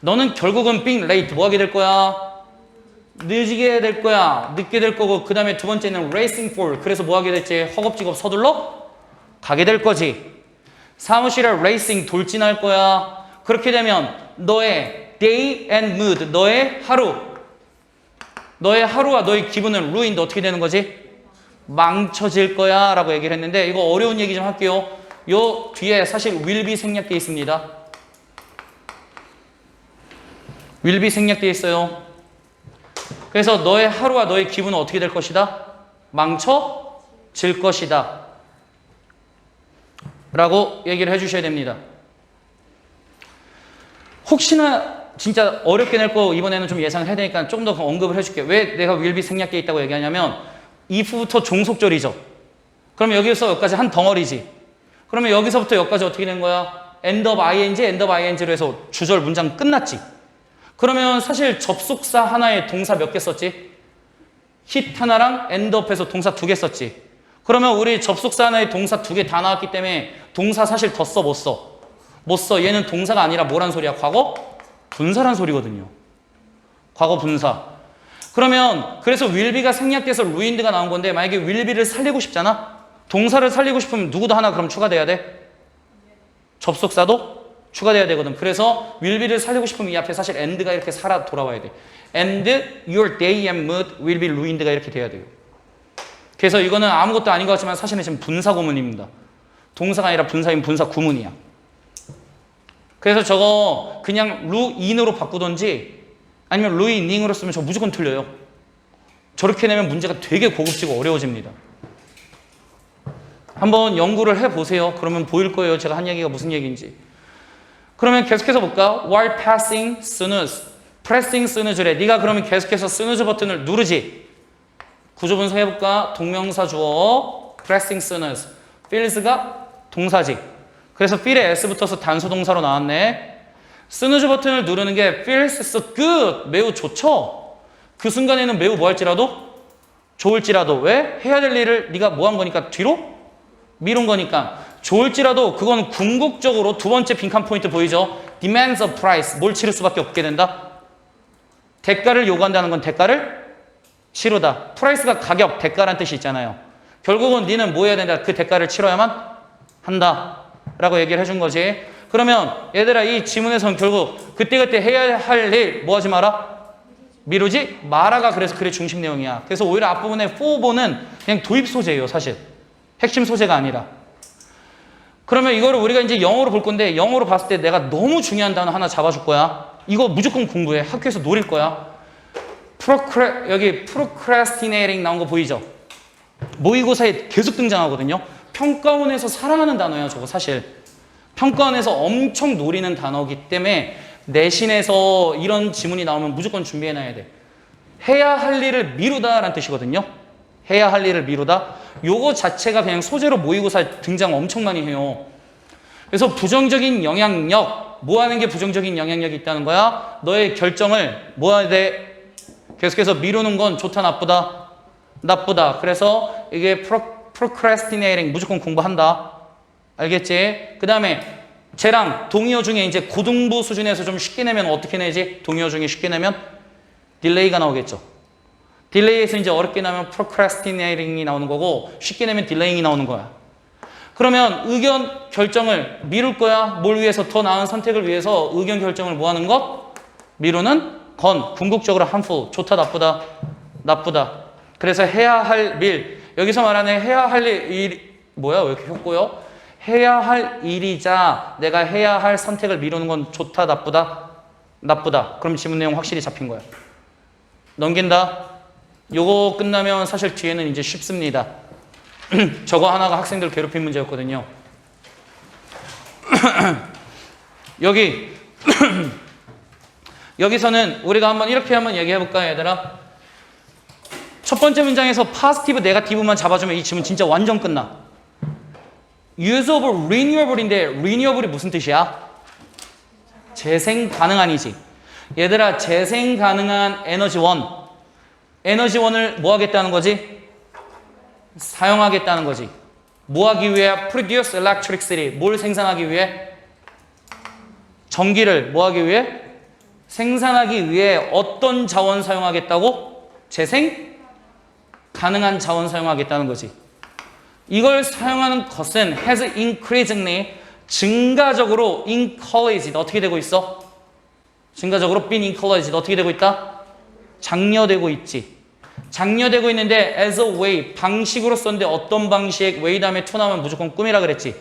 너는 결국은 being late 뭐 하게 될 거야? 늦게 될 거야. 늦게 될 거고 그 다음에 두 번째는 racing for 그래서 뭐 하게 될지 허겁지겁 서둘러 가게 될 거지. 사무실에 racing 돌진할 거야. 그렇게 되면 너의 day and mood, 너의 하루와 너의 기분은 ruined 어떻게 되는 거지? 망쳐질 거야 라고 얘기를 했는데 이거 어려운 얘기 좀 할게요. 요 뒤에 사실 will be 생략되어 있습니다. will be 생략되어 있어요. 그래서 너의 하루와 너의 기분은 어떻게 될 것이다? 망쳐질 것이다 라고 얘기를 해주셔야 됩니다. 혹시나 진짜 어렵게 낼 거 이번에는 좀 예상을 해야 되니까 조금 더 언급을 해줄게요. 왜 내가 will be 생략되어 있다고 얘기하냐면 if부터 종속절이죠. 그럼 여기서 여기까지 한 덩어리지. 그러면 여기서부터 여기까지 어떻게 된 거야? end of ing로 해서 주절 문장 끝났지. 그러면 사실 접속사 하나에 동사 몇 개 썼지? hit 하나랑 end up해서 동사 2개 썼지. 그러면 우리 접속사 하나에 동사 2개 다 나왔기 때문에 동사 사실 더 써? 못 써? 못 써. 얘는 동사가 아니라 뭐란 소리야? 과거 분사란 소리거든요. 과거 분사. 그러면 그래서 will be가 생략돼서 ruined가 나온 건데 만약에 will be를 살리고 싶잖아. 동사를 살리고 싶으면 누구도 하나 그럼 추가돼야 돼? 접속사도 추가돼야 되거든. 그래서 will be를 살리고 싶으면 이 앞에 사실 and가 이렇게 살아 돌아와야 돼. and your day and mood will be ruined가 이렇게 돼야 돼요. 그래서 이거는 아무것도 아닌 것 같지만 사실은 지금 분사 구문입니다. 동사가 아니라 분사인 분사 구문이야. 그래서 저거 그냥 루인으로 바꾸던지 아니면 루이닝으로 쓰면 저 무조건 틀려요. 저렇게 내면 문제가 되게 고급지고 어려워집니다. 한번 연구를 해보세요. 그러면 보일 거예요. 제가 한 얘기가 무슨 얘기인지. 그러면 계속해서 볼까? While passing snooze, pressing snooze래. 네가 그러면 계속해서 snooze 버튼을 누르지. 구조 분석해볼까? 동명사 주어, pressing snooze. feels가 동사지. 그래서 feel에 s 붙어서 단수 동사로 나왔네. 스누즈 버튼을 누르는 게 feels so good. 매우 좋죠. 그 순간에는 매우 뭐 할지라도 좋을지라도 왜? 해야 될 일을 네가 뭐 한 거니까 뒤로 미룬 거니까 좋을지라도 그건 궁극적으로 두 번째 빈칸 포인트 보이죠? demands a price. 뭘 치를 수밖에 없게 된다. 대가를 요구한다는 건 대가를 치르다. price가 가격, 대가란 뜻이 있잖아요. 결국은 니는 뭐 해야 된다. 그 대가를 치러야만 한다. 라고 얘기를 해준 거지. 그러면 얘들아 이 지문에서는 결국 그때그때 해야 할 일 뭐 하지 마라? 미루지 마라가 그래서 글의 중심 내용이야. 그래서 오히려 앞부분에 for는 그냥 도입 소재예요. 사실 핵심 소재가 아니라. 그러면 이거를 우리가 이제 영어로 볼 건데 영어로 봤을 때 내가 너무 중요한 단어 하나 잡아줄 거야. 이거 무조건 공부해. 학교에서 노릴 거야. 여기 procrastinating 나온 거 보이죠? 모의고사에 계속 등장하거든요. 평가원에서 사랑하는 단어예요. 저거 사실. 평가원에서 엄청 노리는 단어이기 때문에 내신에서 이런 지문이 나오면 무조건 준비해놔야 돼. 해야 할 일을 미루다라는 뜻이거든요. 해야 할 일을 미루다. 요거 자체가 그냥 소재로 모의고사 등장 엄청 많이 해요. 그래서 부정적인 영향력, 뭐 하는 게 부정적인 영향력이 있다는 거야? 너의 결정을 뭐 해야 돼? 계속해서 미루는 건 좋다, 나쁘다? 나쁘다. 그래서 이게 procrastinating 무조건 공부한다. 알겠지? 그 다음에 쟤랑 동의어 중에 이제 고등부 수준에서 좀 쉽게 내면 어떻게 내지? 동의어 중에 쉽게 내면 딜레이가 나오겠죠. 딜레이에서 이제 어렵게 나면 procrastinating이 나오는 거고 쉽게 내면 딜레이잉이 나오는 거야. 그러면 의견 결정을 미룰 거야? 뭘 위해서? 더 나은 선택을 위해서 의견 결정을 뭐 하는 것? 미루는 건 궁극적으로 harmful. 좋다 나쁘다? 나쁘다. 그래서 해야 할 일. 여기서 말하는 해야 할 일 뭐야? 왜 이렇게 효고요? 해야 할 일이자 내가 해야 할 선택을 미루는 건 좋다 나쁘다? 나쁘다. 그럼 지문 내용 확실히 잡힌 거야. 넘긴다. 요거 끝나면 사실 뒤에는 이제 쉽습니다. 저거 하나가 학생들 괴롭힌 문제였거든요. 여기서는 우리가 한번 이렇게 한번 얘기해 볼까 얘들아? 첫 번째 문장에서 positive, negative만 잡아주면 이 지문 진짜 완전 끝나. usable, renewable인데 renewable이 무슨 뜻이야? 재생 가능한이지. 얘들아 재생 가능한 에너지원. 에너지원을 뭐 하겠다는 거지? 사용하겠다는 거지. 뭐 하기 위해? produce electricity. 뭘 생산하기 위해? 전기를 뭐 하기 위해? 생산하기 위해 어떤 자원 사용하겠다고? 재생 가능한 자원 사용하겠다는 거지. 이걸 사용하는 것은 has increasingly 증가적으로 encouraged 어떻게 되고 있어? 증가적으로 been encouraged 어떻게 되고 있다? 장려되고 있지. 장려되고 있는데 as a way 방식으로 썼는데 어떤 방식? way 다음에 to 나오면 무조건 꿈이라 그랬지.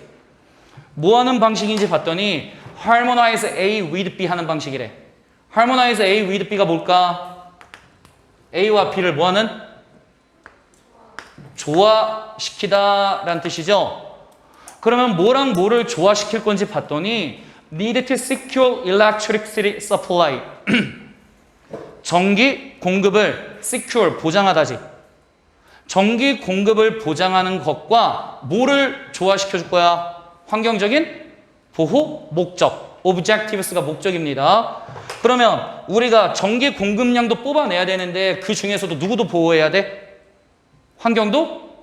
뭐 하는 방식인지 봤더니 harmonize A with B 하는 방식이래. harmonize A with B가 뭘까? A와 B를 뭐 하는? 조화시키다 라는 뜻이죠. 그러면 뭐랑 뭐를 조화시킬 건지 봤더니 need to secure electricity supply 전기 공급을 secure 보장하다지. 전기 공급을 보장하는 것과 뭐를 조화시켜 줄 거야? 환경적인 보호 목적. objectives가 목적입니다. 그러면 우리가 전기 공급량도 뽑아내야 되는데 그 중에서도 누구도 보호해야 돼? 환경도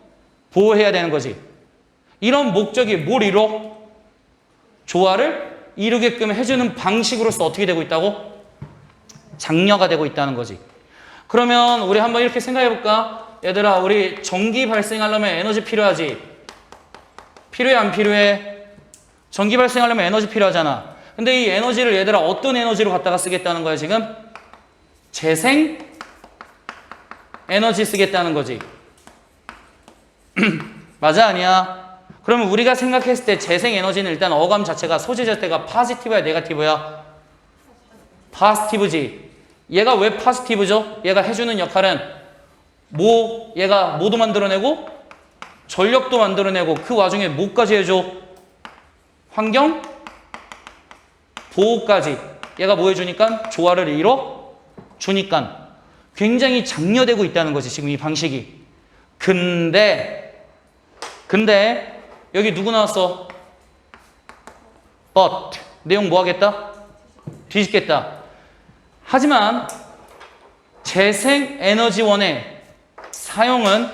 보호해야 되는 거지. 이런 목적이 뭘 이뤄? 조화를 이루게끔 해주는 방식으로서 어떻게 되고 있다고? 장려가 되고 있다는 거지. 그러면 우리 한번 이렇게 생각해 볼까? 얘들아 우리 전기 발생하려면 에너지 필요하지? 필요해 안 필요해? 전기 발생하려면 에너지 필요하잖아. 근데 이 에너지를 얘들아 어떤 에너지로 갖다가 쓰겠다는 거야 지금? 재생 에너지 쓰겠다는 거지. 맞아 아니야? 그러면 우리가 생각했을 때 재생 에너지는 일단 어감 자체가 소재 자체가 포지티브야 네거티브야? 포지티브지. 얘가 왜 포지티브죠? 얘가 해주는 역할은 얘가 뭐도 만들어내고 전력도 만들어내고 그 와중에 뭐까지 해줘? 환경 보호까지. 얘가 뭐 해주니까? 조화를 이뤄 주니까 굉장히 장려되고 있다는 거지 지금 이 방식이. 근데 여기 누구 나왔어? but 내용 뭐 하겠다? 뒤집겠다. 하지만 재생에너지원의 사용은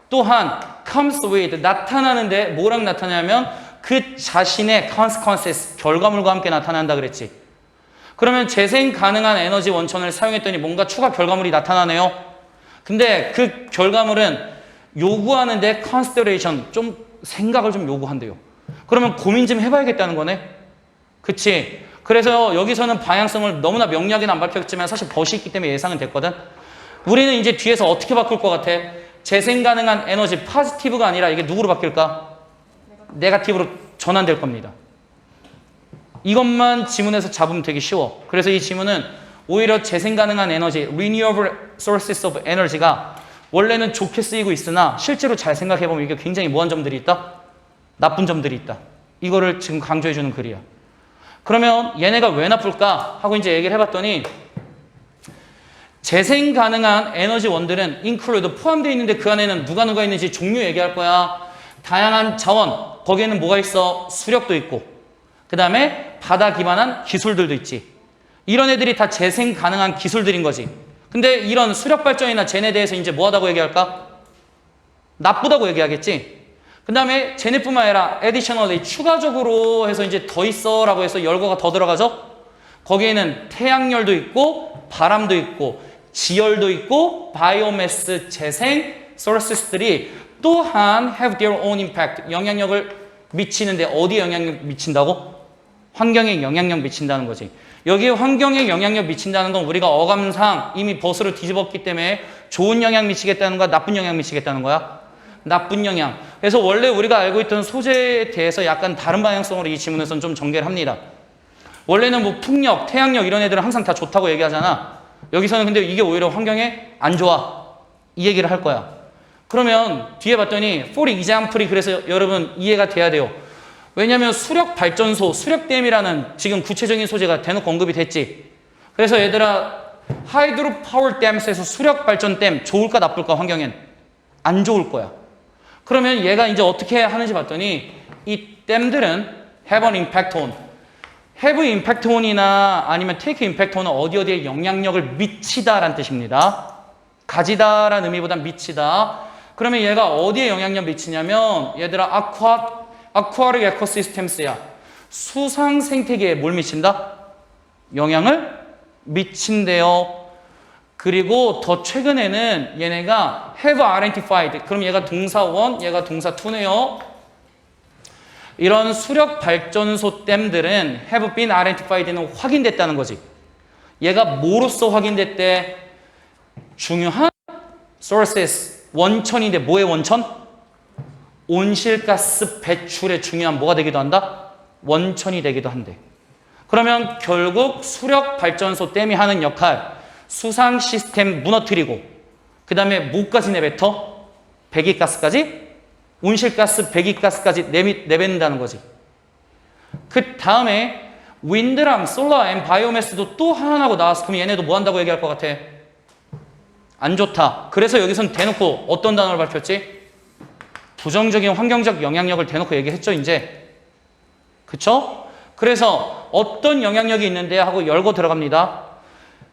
또한 comes with 나타나는데 뭐랑 나타나냐면 그 자신의 consequences 결과물과 함께 나타난다 그랬지. 그러면 재생 가능한 에너지 원천을 사용했더니 뭔가 추가 결과물이 나타나네요. 근데 그 결과물은 요구하는데 consideration 좀 생각을 좀 요구한대요. 그러면 고민 좀 해봐야겠다는 거네. 그치? 그래서 여기서는 방향성을 너무나 명료하게는 안 밝혔지만 사실 벗이 있기 때문에 예상은 됐거든. 우리는 이제 뒤에서 어떻게 바꿀 것 같아? 재생 가능한 에너지 포지티브가 아니라 이게 누구로 바뀔까? 네거티브로 전환될 겁니다. 이것만 지문에서 잡으면 되게 쉬워. 그래서 이 지문은 오히려 재생 가능한 에너지, renewable sources of energy가 원래는 좋게 쓰이고 있으나 실제로 잘 생각해보면 이게 굉장히 뭐한 점들이 있다? 나쁜 점들이 있다. 이거를 지금 강조해주는 글이야. 그러면 얘네가 왜 나쁠까? 하고 이제 얘기를 해봤더니 재생 가능한 에너지원들은 include 포함되어 있는데 그 안에는 누가 있는지 종류 얘기할 거야. 다양한 자원, 거기에는 뭐가 있어? 수력도 있고 그 다음에 바다 기반한 기술들도 있지. 이런 애들이 다 재생 가능한 기술들인 거지. 근데 이런 수력 발전이나 쟤네 대해서 이제 뭐하다고 얘기할까? 나쁘다고 얘기하겠지. 그 다음에 쟤네뿐만 아니라 additionally 추가적으로 해서 이제 더 있어 라고 해서 열거가 더 들어가죠. 거기에는 태양열도 있고 바람도 있고 지열도 있고 바이오매스 재생 sources들이 또한 have their own impact 영향력을 미치는데 어디에 영향력 미친다고? 환경에 영향력 미친다는 거지. 여기에 환경에 영향력 미친다는 건 우리가 어감상 이미 버스로 뒤집었기 때문에 좋은 영향 미치겠다는 거야? 나쁜 영향 미치겠다는 거야? 나쁜 영향. 그래서 원래 우리가 알고 있던 소재에 대해서 약간 다른 방향성으로 이 지문에서는 좀 전개를 합니다. 원래는 뭐 풍력, 태양력 이런 애들은 항상 다 좋다고 얘기하잖아. 여기서는 근데 이게 오히려 환경에 안 좋아. 이 얘기를 할 거야. 그러면 뒤에 봤더니 for example이 그래서 여러분 이해가 돼야 돼요. 왜냐하면 수력발전소, 수력댐이라는 지금 구체적인 소재가 대놓고 언급이 됐지. 그래서 얘들아 하이드로 파워 댐에서 수력발전댐 좋을까 나쁠까 환경엔? 안 좋을 거야. 그러면 얘가 이제 어떻게 하는지 봤더니 이 댐들은 have an impact on have impact on이나 아니면 take impact on은 어디에 영향력을 미치다라는 뜻입니다. 가지다라는 의미보단 미치다. 그러면 얘가 어디에 영향력 미치냐면 얘들아 aquatic ecosystems야. 수상 생태계에 뭘 미친다? 영향을 미친대요. 그리고 더 최근에는 얘네가 have identified. 그럼 얘가 동사 1, 얘가 동사 2네요. 이런 수력 발전소 댐들은 have been identified는 확인됐다는 거지. 얘가 뭐로써 확인됐대? 중요한 sources, 원천인데 뭐의 원천? 온실가스 배출에 중요한 뭐가 되기도 한다? 원천이 되기도 한대. 그러면 결국 수력 발전소 댐이 하는 역할, 수상 시스템 무너뜨리고 그 다음에 뭐까지 내뱉어? 배기가스까지? 온실가스, 배기가스까지 내뱉는다는 거지. 그 다음에 윈드랑 솔라 앤 바이오매스도 또 하나하고 나왔어. 그럼 얘네도 뭐 한다고 얘기할 것 같아? 안 좋다. 그래서 여기선 대놓고 어떤 단어를 밝혔지? 부정적인 환경적 영향력을 대놓고 얘기했죠, 이제. 그쵸? 그래서 어떤 영향력이 있는데 하고 열고 들어갑니다.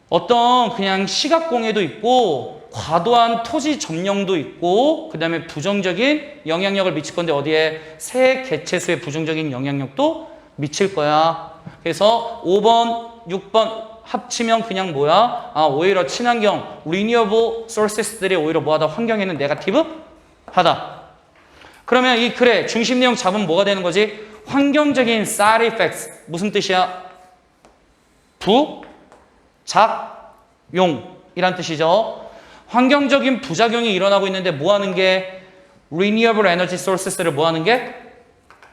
어떤 그냥 시각공해도 있고 과도한 토지 점령도 있고 그 다음에 부정적인 영향력을 미칠 건데 어디에? 새 개체수의 부정적인 영향력도 미칠 거야. 그래서 5번, 6번 합치면 그냥 뭐야? 오히려 친환경, renewable sources들이 오히려 뭐하다? 환경에는 네거티브 하다. 그러면 이 글의 중심 내용 잡으면 뭐가 되는 거지? 환경적인 side effects. 무슨 뜻이야? 부작용이란 뜻이죠. 환경적인 부작용이 일어나고 있는데 뭐 하는 게? renewable energy sources를 뭐 하는 게?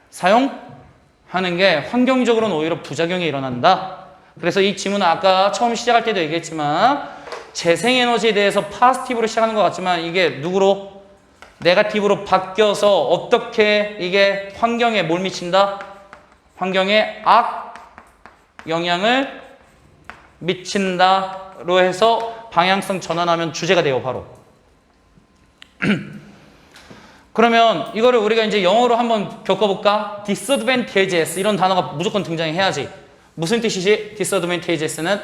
사용하는 게 환경적으로는 오히려 부작용이 일어난다. 그래서 이 지문은 아까 처음 시작할 때도 얘기했지만 재생에너지에 대해서 파지티브로 시작하는 것 같지만 이게 누구로? 네거티브로 바뀌어서 어떻게 이게 환경에 뭘 미친다? 환경에 악 영향을 미친다로 해서 방향성 전환하면 주제가 돼요, 바로. 그러면 이거를 우리가 이제 영어로 한번 겪어볼까? disadvantages 이런 단어가 무조건 등장해야지. 무슨 뜻이지? disadvantages는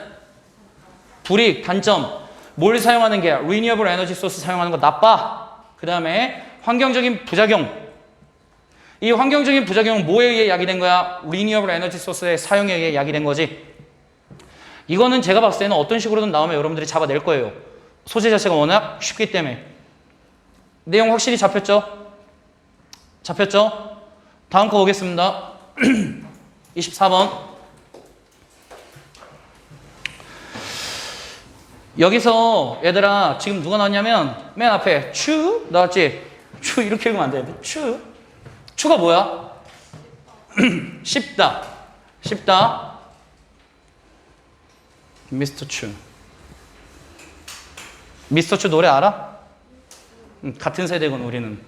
불이익, 단점. 뭘 사용하는 게? renewable energy source 사용하는 거 나빠. 그 다음에 환경적인 부작용. 이 환경적인 부작용은 뭐에 의해 야기된 거야? renewable energy source의 사용에 의해 야기된 거지. 이거는 제가 봤을 때는 어떤 식으로든 나오면 여러분들이 잡아낼 거예요. 소재 자체가 워낙 쉽기 때문에. 내용 확실히 잡혔죠? 잡혔죠? 다음 거 보겠습니다. 24번. 여기서 얘들아 지금 누가 나왔냐면 맨 앞에 추 나왔지? 추 이렇게 읽으면 안 되는데 추가 뭐야? 쉽다. 쉽다. 미스터 추. 미스터 추 노래 알아? 같은 세대군 우리는.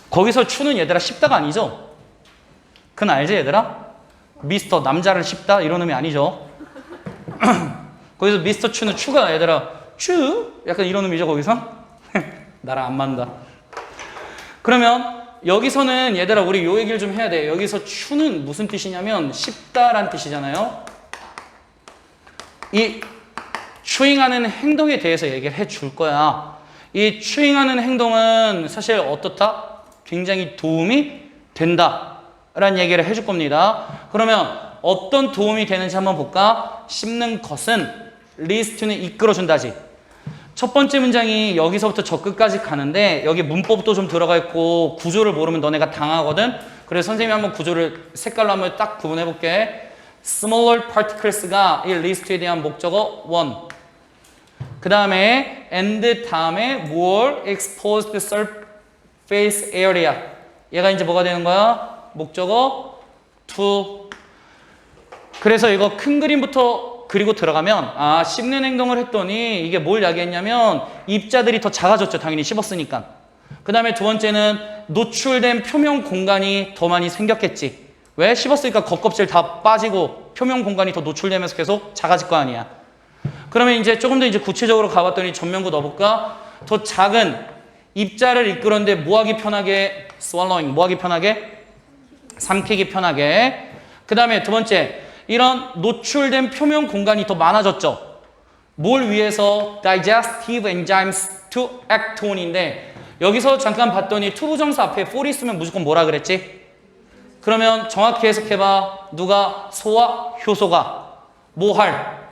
거기서 추는 얘들아 쉽다가 아니죠? 그건 알지 얘들아? 미스터 남자를 쉽다 이런 의미 아니죠? 거기서 미스터 추는 추가 얘들아 추 약간 이런 의미죠 거기서? 나랑 안 맞는다. 그러면 여기서는 얘들아 우리 요 얘기를 좀 해야 돼. 여기서 추는 무슨 뜻이냐면 쉽다란 뜻이잖아요. 이 추잉하는 행동에 대해서 얘기를 해줄 거야. 이 추잉하는 행동은 사실 어떻다? 굉장히 도움이 된다 라는 얘기를 해줄 겁니다. 그러면 어떤 도움이 되는지 한번 볼까? 씹는 것은 leads to는 이끌어준다지. 첫 번째 문장이 여기서부터 저 끝까지 가는데 여기 문법도 좀 들어가 있고 구조를 모르면 너네가 당하거든. 그래서 선생님이 한번 구조를 색깔로 한번 딱 구분해 볼게. smaller particles가 이 leads to에 대한 목적어 one. 그 다음에 and 다음에 more exposed surface area. 얘가 이제 뭐가 되는 거야? 목적어 to. 그래서 이거 큰 그림부터 그리고 들어가면 아 씹는 행동을 했더니 이게 뭘 야기했냐면 입자들이 더 작아졌죠. 당연히 씹었으니까. 그 다음에 두 번째는 노출된 표면 공간이 더 많이 생겼겠지. 왜? 씹었으니까 겉껍질 다 빠지고 표면 공간이 더 노출되면서 계속 작아질 거 아니야. 그러면 이제 조금 더 이제 구체적으로 가봤더니 전면구 넣어볼까? 더 작은 입자를 이끌었는데 뭐하기 편하게? swallowing. 뭐하기 편하게? 삼키기 편하게. 그 다음에 두 번째, 이런 노출된 표면 공간이 더 많아졌죠. 뭘 위해서? digestive enzymes to act on인데 여기서 잠깐 봤더니 to 부정사 앞에 for 있으면 무조건 뭐라 그랬지? 그러면 정확히 해석해봐. 누가? 소화 효소가 뭐 할?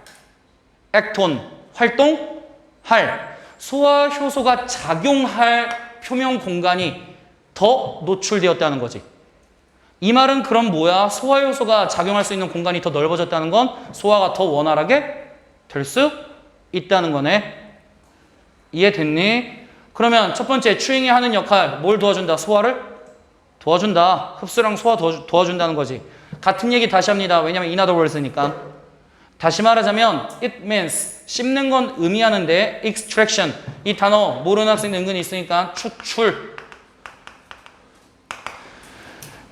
act on. 활동할. 소화 효소가 작용할 표면 공간이 더 노출되었다는 거지. 이 말은 그럼 뭐야? 소화효소가 작용할 수 있는 공간이 더 넓어졌다는 건 소화가 더 원활하게 될 수 있다는 거네. 이해됐니? 그러면 첫 번째 추잉이 하는 역할 뭘 도와준다? 소화를 도와준다. 흡수랑 소화 도와준다는 거지. 같은 얘기 다시 합니다. 왜냐면 in other words니까. 다시 말하자면 it means 씹는 건 의미하는데 extraction 이 단어 모르는 학생들 은근히 있으니까 추출.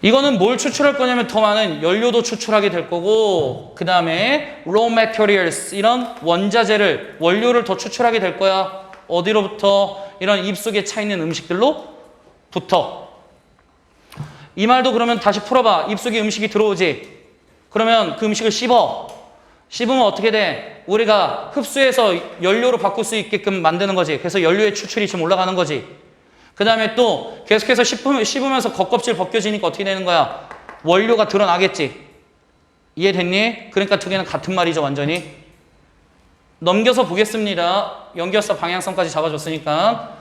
이거는 뭘 추출할 거냐면 더 많은 연료도 추출하게 될 거고 그 다음에 raw materials 이런 원자재를 원료를 더 추출하게 될 거야. 어디로부터? 이런 입속에 차 있는 음식들로부터. 이 말도 그러면 다시 풀어봐. 입속에 음식이 들어오지. 그러면 그 음식을 씹으면 어떻게 돼? 우리가 흡수해서 연료로 바꿀 수 있게끔 만드는 거지. 그래서 연료의 추출이 좀 올라가는 거지. 그 다음에 또 계속해서 씹으면서 겉껍질 벗겨지니까 어떻게 되는 거야? 원료가 드러나겠지. 이해됐니? 그러니까 두 개는 같은 말이죠. 완전히. 넘겨서 보겠습니다. 연결사 방향성까지 잡아줬으니까.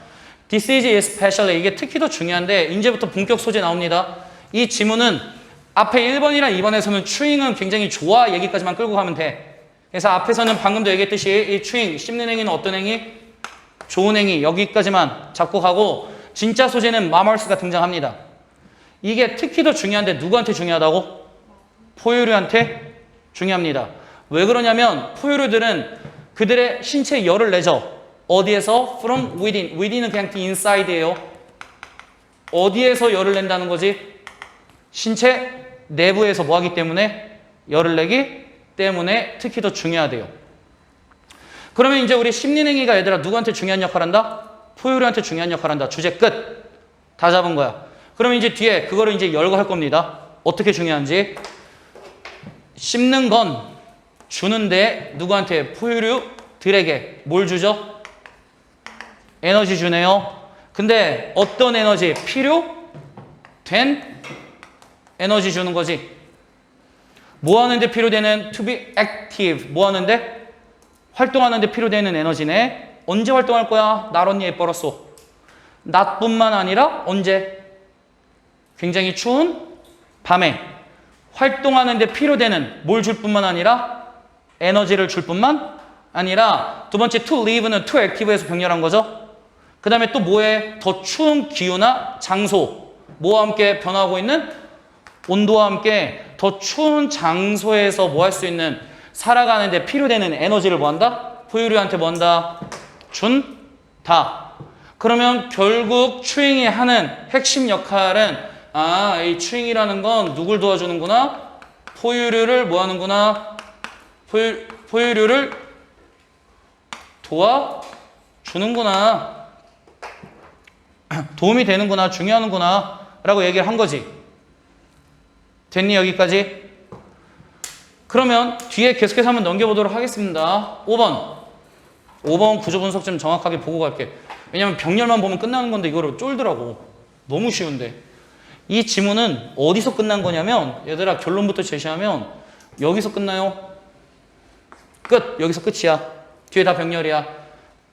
This is especially 이게 특히 더 중요한데 이제부터 본격 소재 나옵니다. 이 지문은 앞에 1번이랑 2번에서는 추잉은 굉장히 좋아 얘기까지만 끌고 가면 돼. 그래서 앞에서는 방금도 얘기했듯이 이 추잉, 씹는 행위는 어떤 행위? 좋은 행위 여기까지만 잡고 가고 진짜 소재는 마멀스가 등장합니다. 이게 특히 더 중요한데 누구한테 중요하다고? 포유류한테 중요합니다. 왜 그러냐면 포유류들은 그들의 신체에 열을 내죠. 어디에서? From within. within은 그냥 the inside예요. 어디에서 열을 낸다는 거지? 신체 내부에서 뭐 하기 때문에? 열을 내기 때문에 특히 더 중요하대요. 그러면 이제 우리 심리행위가 얘들아 누구한테 중요한 역할을 한다? 포유류한테 중요한 역할을 한다. 주제 끝. 다 잡은 거야. 그러면 이제 뒤에 그거를 이제 열거할 겁니다. 어떻게 중요한지. 씹는 건 주는데 누구한테? 포유류들에게 뭘 주죠? 에너지 주네요. 근데 어떤 에너지? 필요된 에너지 주는 거지. 뭐 하는데 필요되는? to be active. 뭐 하는데? 활동하는데 필요되는 에너지네. 언제 활동할 거야? 날 언니 예뻐졌어. 낮뿐만 아니라 언제? 굉장히 추운 밤에 활동하는데 필요되는 뭘 줄 뿐만 아니라 에너지를 줄 뿐만 아니라 두 번째 to live는 to active에서 병렬한 거죠. 그 다음에 또 뭐에? 더 추운 기후나 장소. 뭐와 함께 변화하고 있는? 온도와 함께 더 추운 장소에서 뭐 할 수 있는 살아가는데 필요되는 에너지를 뭐 한다? 포유류한테 뭐 한다? 준다. 그러면 결국 추잉이 하는 핵심 역할은 이 추잉이라는 건 누굴 도와주는구나? 포유류를 뭐 하는구나? 포유류를 도와주는구나. 도움이 되는구나. 중요하는구나. 라고 얘기를 한 거지. 됐니? 여기까지? 그러면 뒤에 계속해서 한번 넘겨보도록 하겠습니다. 5번 구조 분석 좀 정확하게 보고 갈게. 왜냐면 병렬만 보면 끝나는 건데 이거를 쫄더라고. 너무 쉬운데. 이 지문은 어디서 끝난 거냐면 얘들아 결론부터 제시하면 여기서 끝나요. 끝. 여기서 끝이야. 뒤에 다 병렬이야.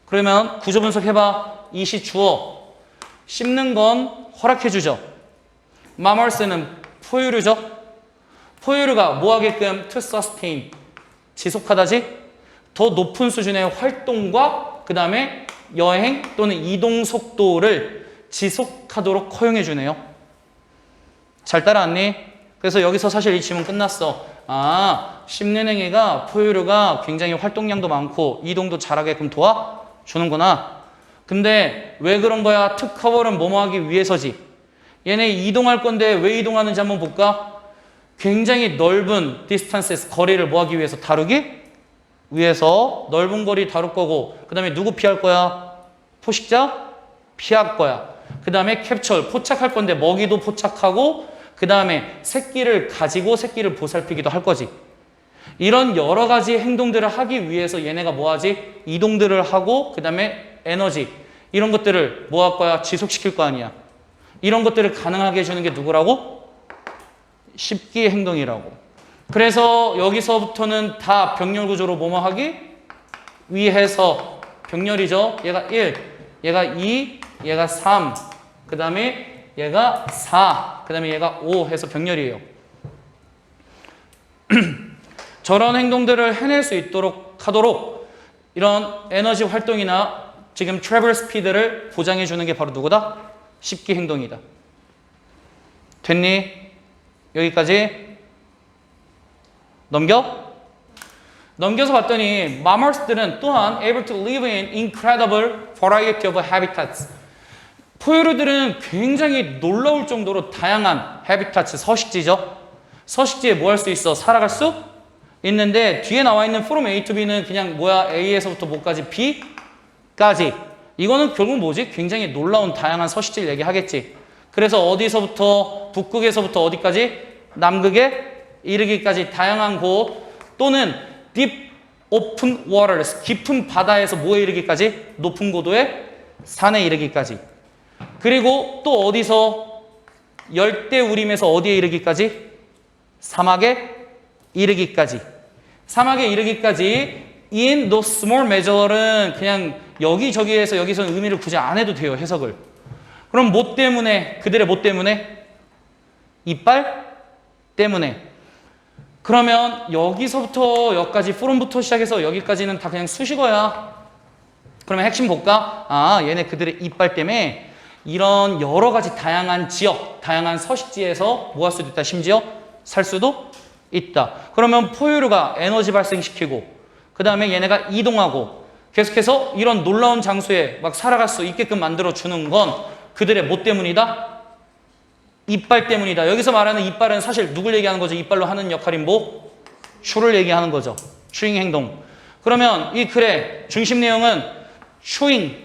그러면 구조 분석해봐. 이시 주어. 씹는 건 허락해주죠. 마멀스는 포유류죠. 포유류가 뭐 하게끔? to sustain. 지속하다지. 더 높은 수준의 활동과 그 다음에 여행 또는 이동 속도를 지속하도록 허용해주네요. 잘 따라왔니? 그래서 여기서 사실 이 지문 끝났어. 아, 씹는 행위가 포유류가 굉장히 활동량도 많고 이동도 잘하게끔 도와주는구나. 근데 왜 그런 거야? 특허벌은 뭐뭐 하기 위해서지. 얘네 이동할 건데 왜 이동하는지 한번 볼까? 굉장히 넓은 디스턴스, 거리를 뭐 하기 위해서? 다루기 위해서 넓은 거리 다룰 거고, 그 다음에 누구 피할 거야? 포식자 피할 거야. 그 다음에 캡처, 포착할 건데 먹이도 포착하고, 그 다음에 새끼를 가지고 새끼를 보살피기도 할 거지. 이런 여러 가지 행동들을 하기 위해서 얘네가 뭐 하지? 이동들을 하고, 그 다음에 에너지, 이런 것들을 뭐 할 거야? 지속시킬 거 아니야. 이런 것들을 가능하게 해주는 게 누구라고? 씹기 행동이라고. 그래서 여기서부터는 다 병렬 구조로 뭐뭐 하기 위해서 병렬이죠. 얘가 1, 얘가 2, 얘가 3, 그 다음에 얘가 4, 그 다음에 얘가 5 해서 병렬이에요. 저런 행동들을 해낼 수 있도록 하도록 이런 에너지 활동이나 지금 트래블 스피드를 보장해 주는 게 바로 누구다? 씹기 행동이다. 됐니? 여기까지 넘겨서 봤더니 마멀스들은 또한 able to live in incredible variety of habitats. 포유류들은 굉장히 놀라울 정도로 다양한 habitats, 서식지죠. 서식지에 뭐 할 수 있어? 살아갈 수 있는데 뒤에 나와 있는 from A to B는 그냥 뭐야? A에서부터 뭐까지? B까지. 이거는 결국 뭐지? 굉장히 놀라운 다양한 서식지를 얘기하겠지. 그래서 어디서부터 북극에서부터 어디까지? 남극에 이르기까지 다양한 곳 또는 deep open waters, 깊은 바다에서 뭐에 이르기까지? 높은 고도의 산에 이르기까지. 그리고 또 어디서 열대우림에서 어디에 이르기까지? 사막에 이르기까지. 사막에 이르기까지 in those small measure는 그냥 여기저기에서 여기서는 의미를 굳이 안 해도 돼요. 해석을. 그럼 뭐 때문에? 그들의 뭐 때문에? 이빨 때문에. 그러면 여기서부터 여기까지 from부터 시작해서 여기까지는 다 그냥 수식어야. 그러면 핵심 볼까? 아, 얘네 그들의 이빨 때문에 이런 여러 가지 다양한 지역, 다양한 서식지에서 뭐 할 수도 있다. 심지어 살 수도 있다. 그러면 포유류가 에너지 발생시키고 그 다음에 얘네가 이동하고 계속해서 이런 놀라운 장소에 막 살아갈 수 있게끔 만들어주는 건 그들의 뭐 때문이다? 이빨 때문이다. 여기서 말하는 이빨은 사실 누굴 얘기하는 거죠? 이빨로 하는 역할인 뭐? 추를 얘기하는 거죠. 추잉 행동. 그러면 이 글의 중심 내용은 추잉,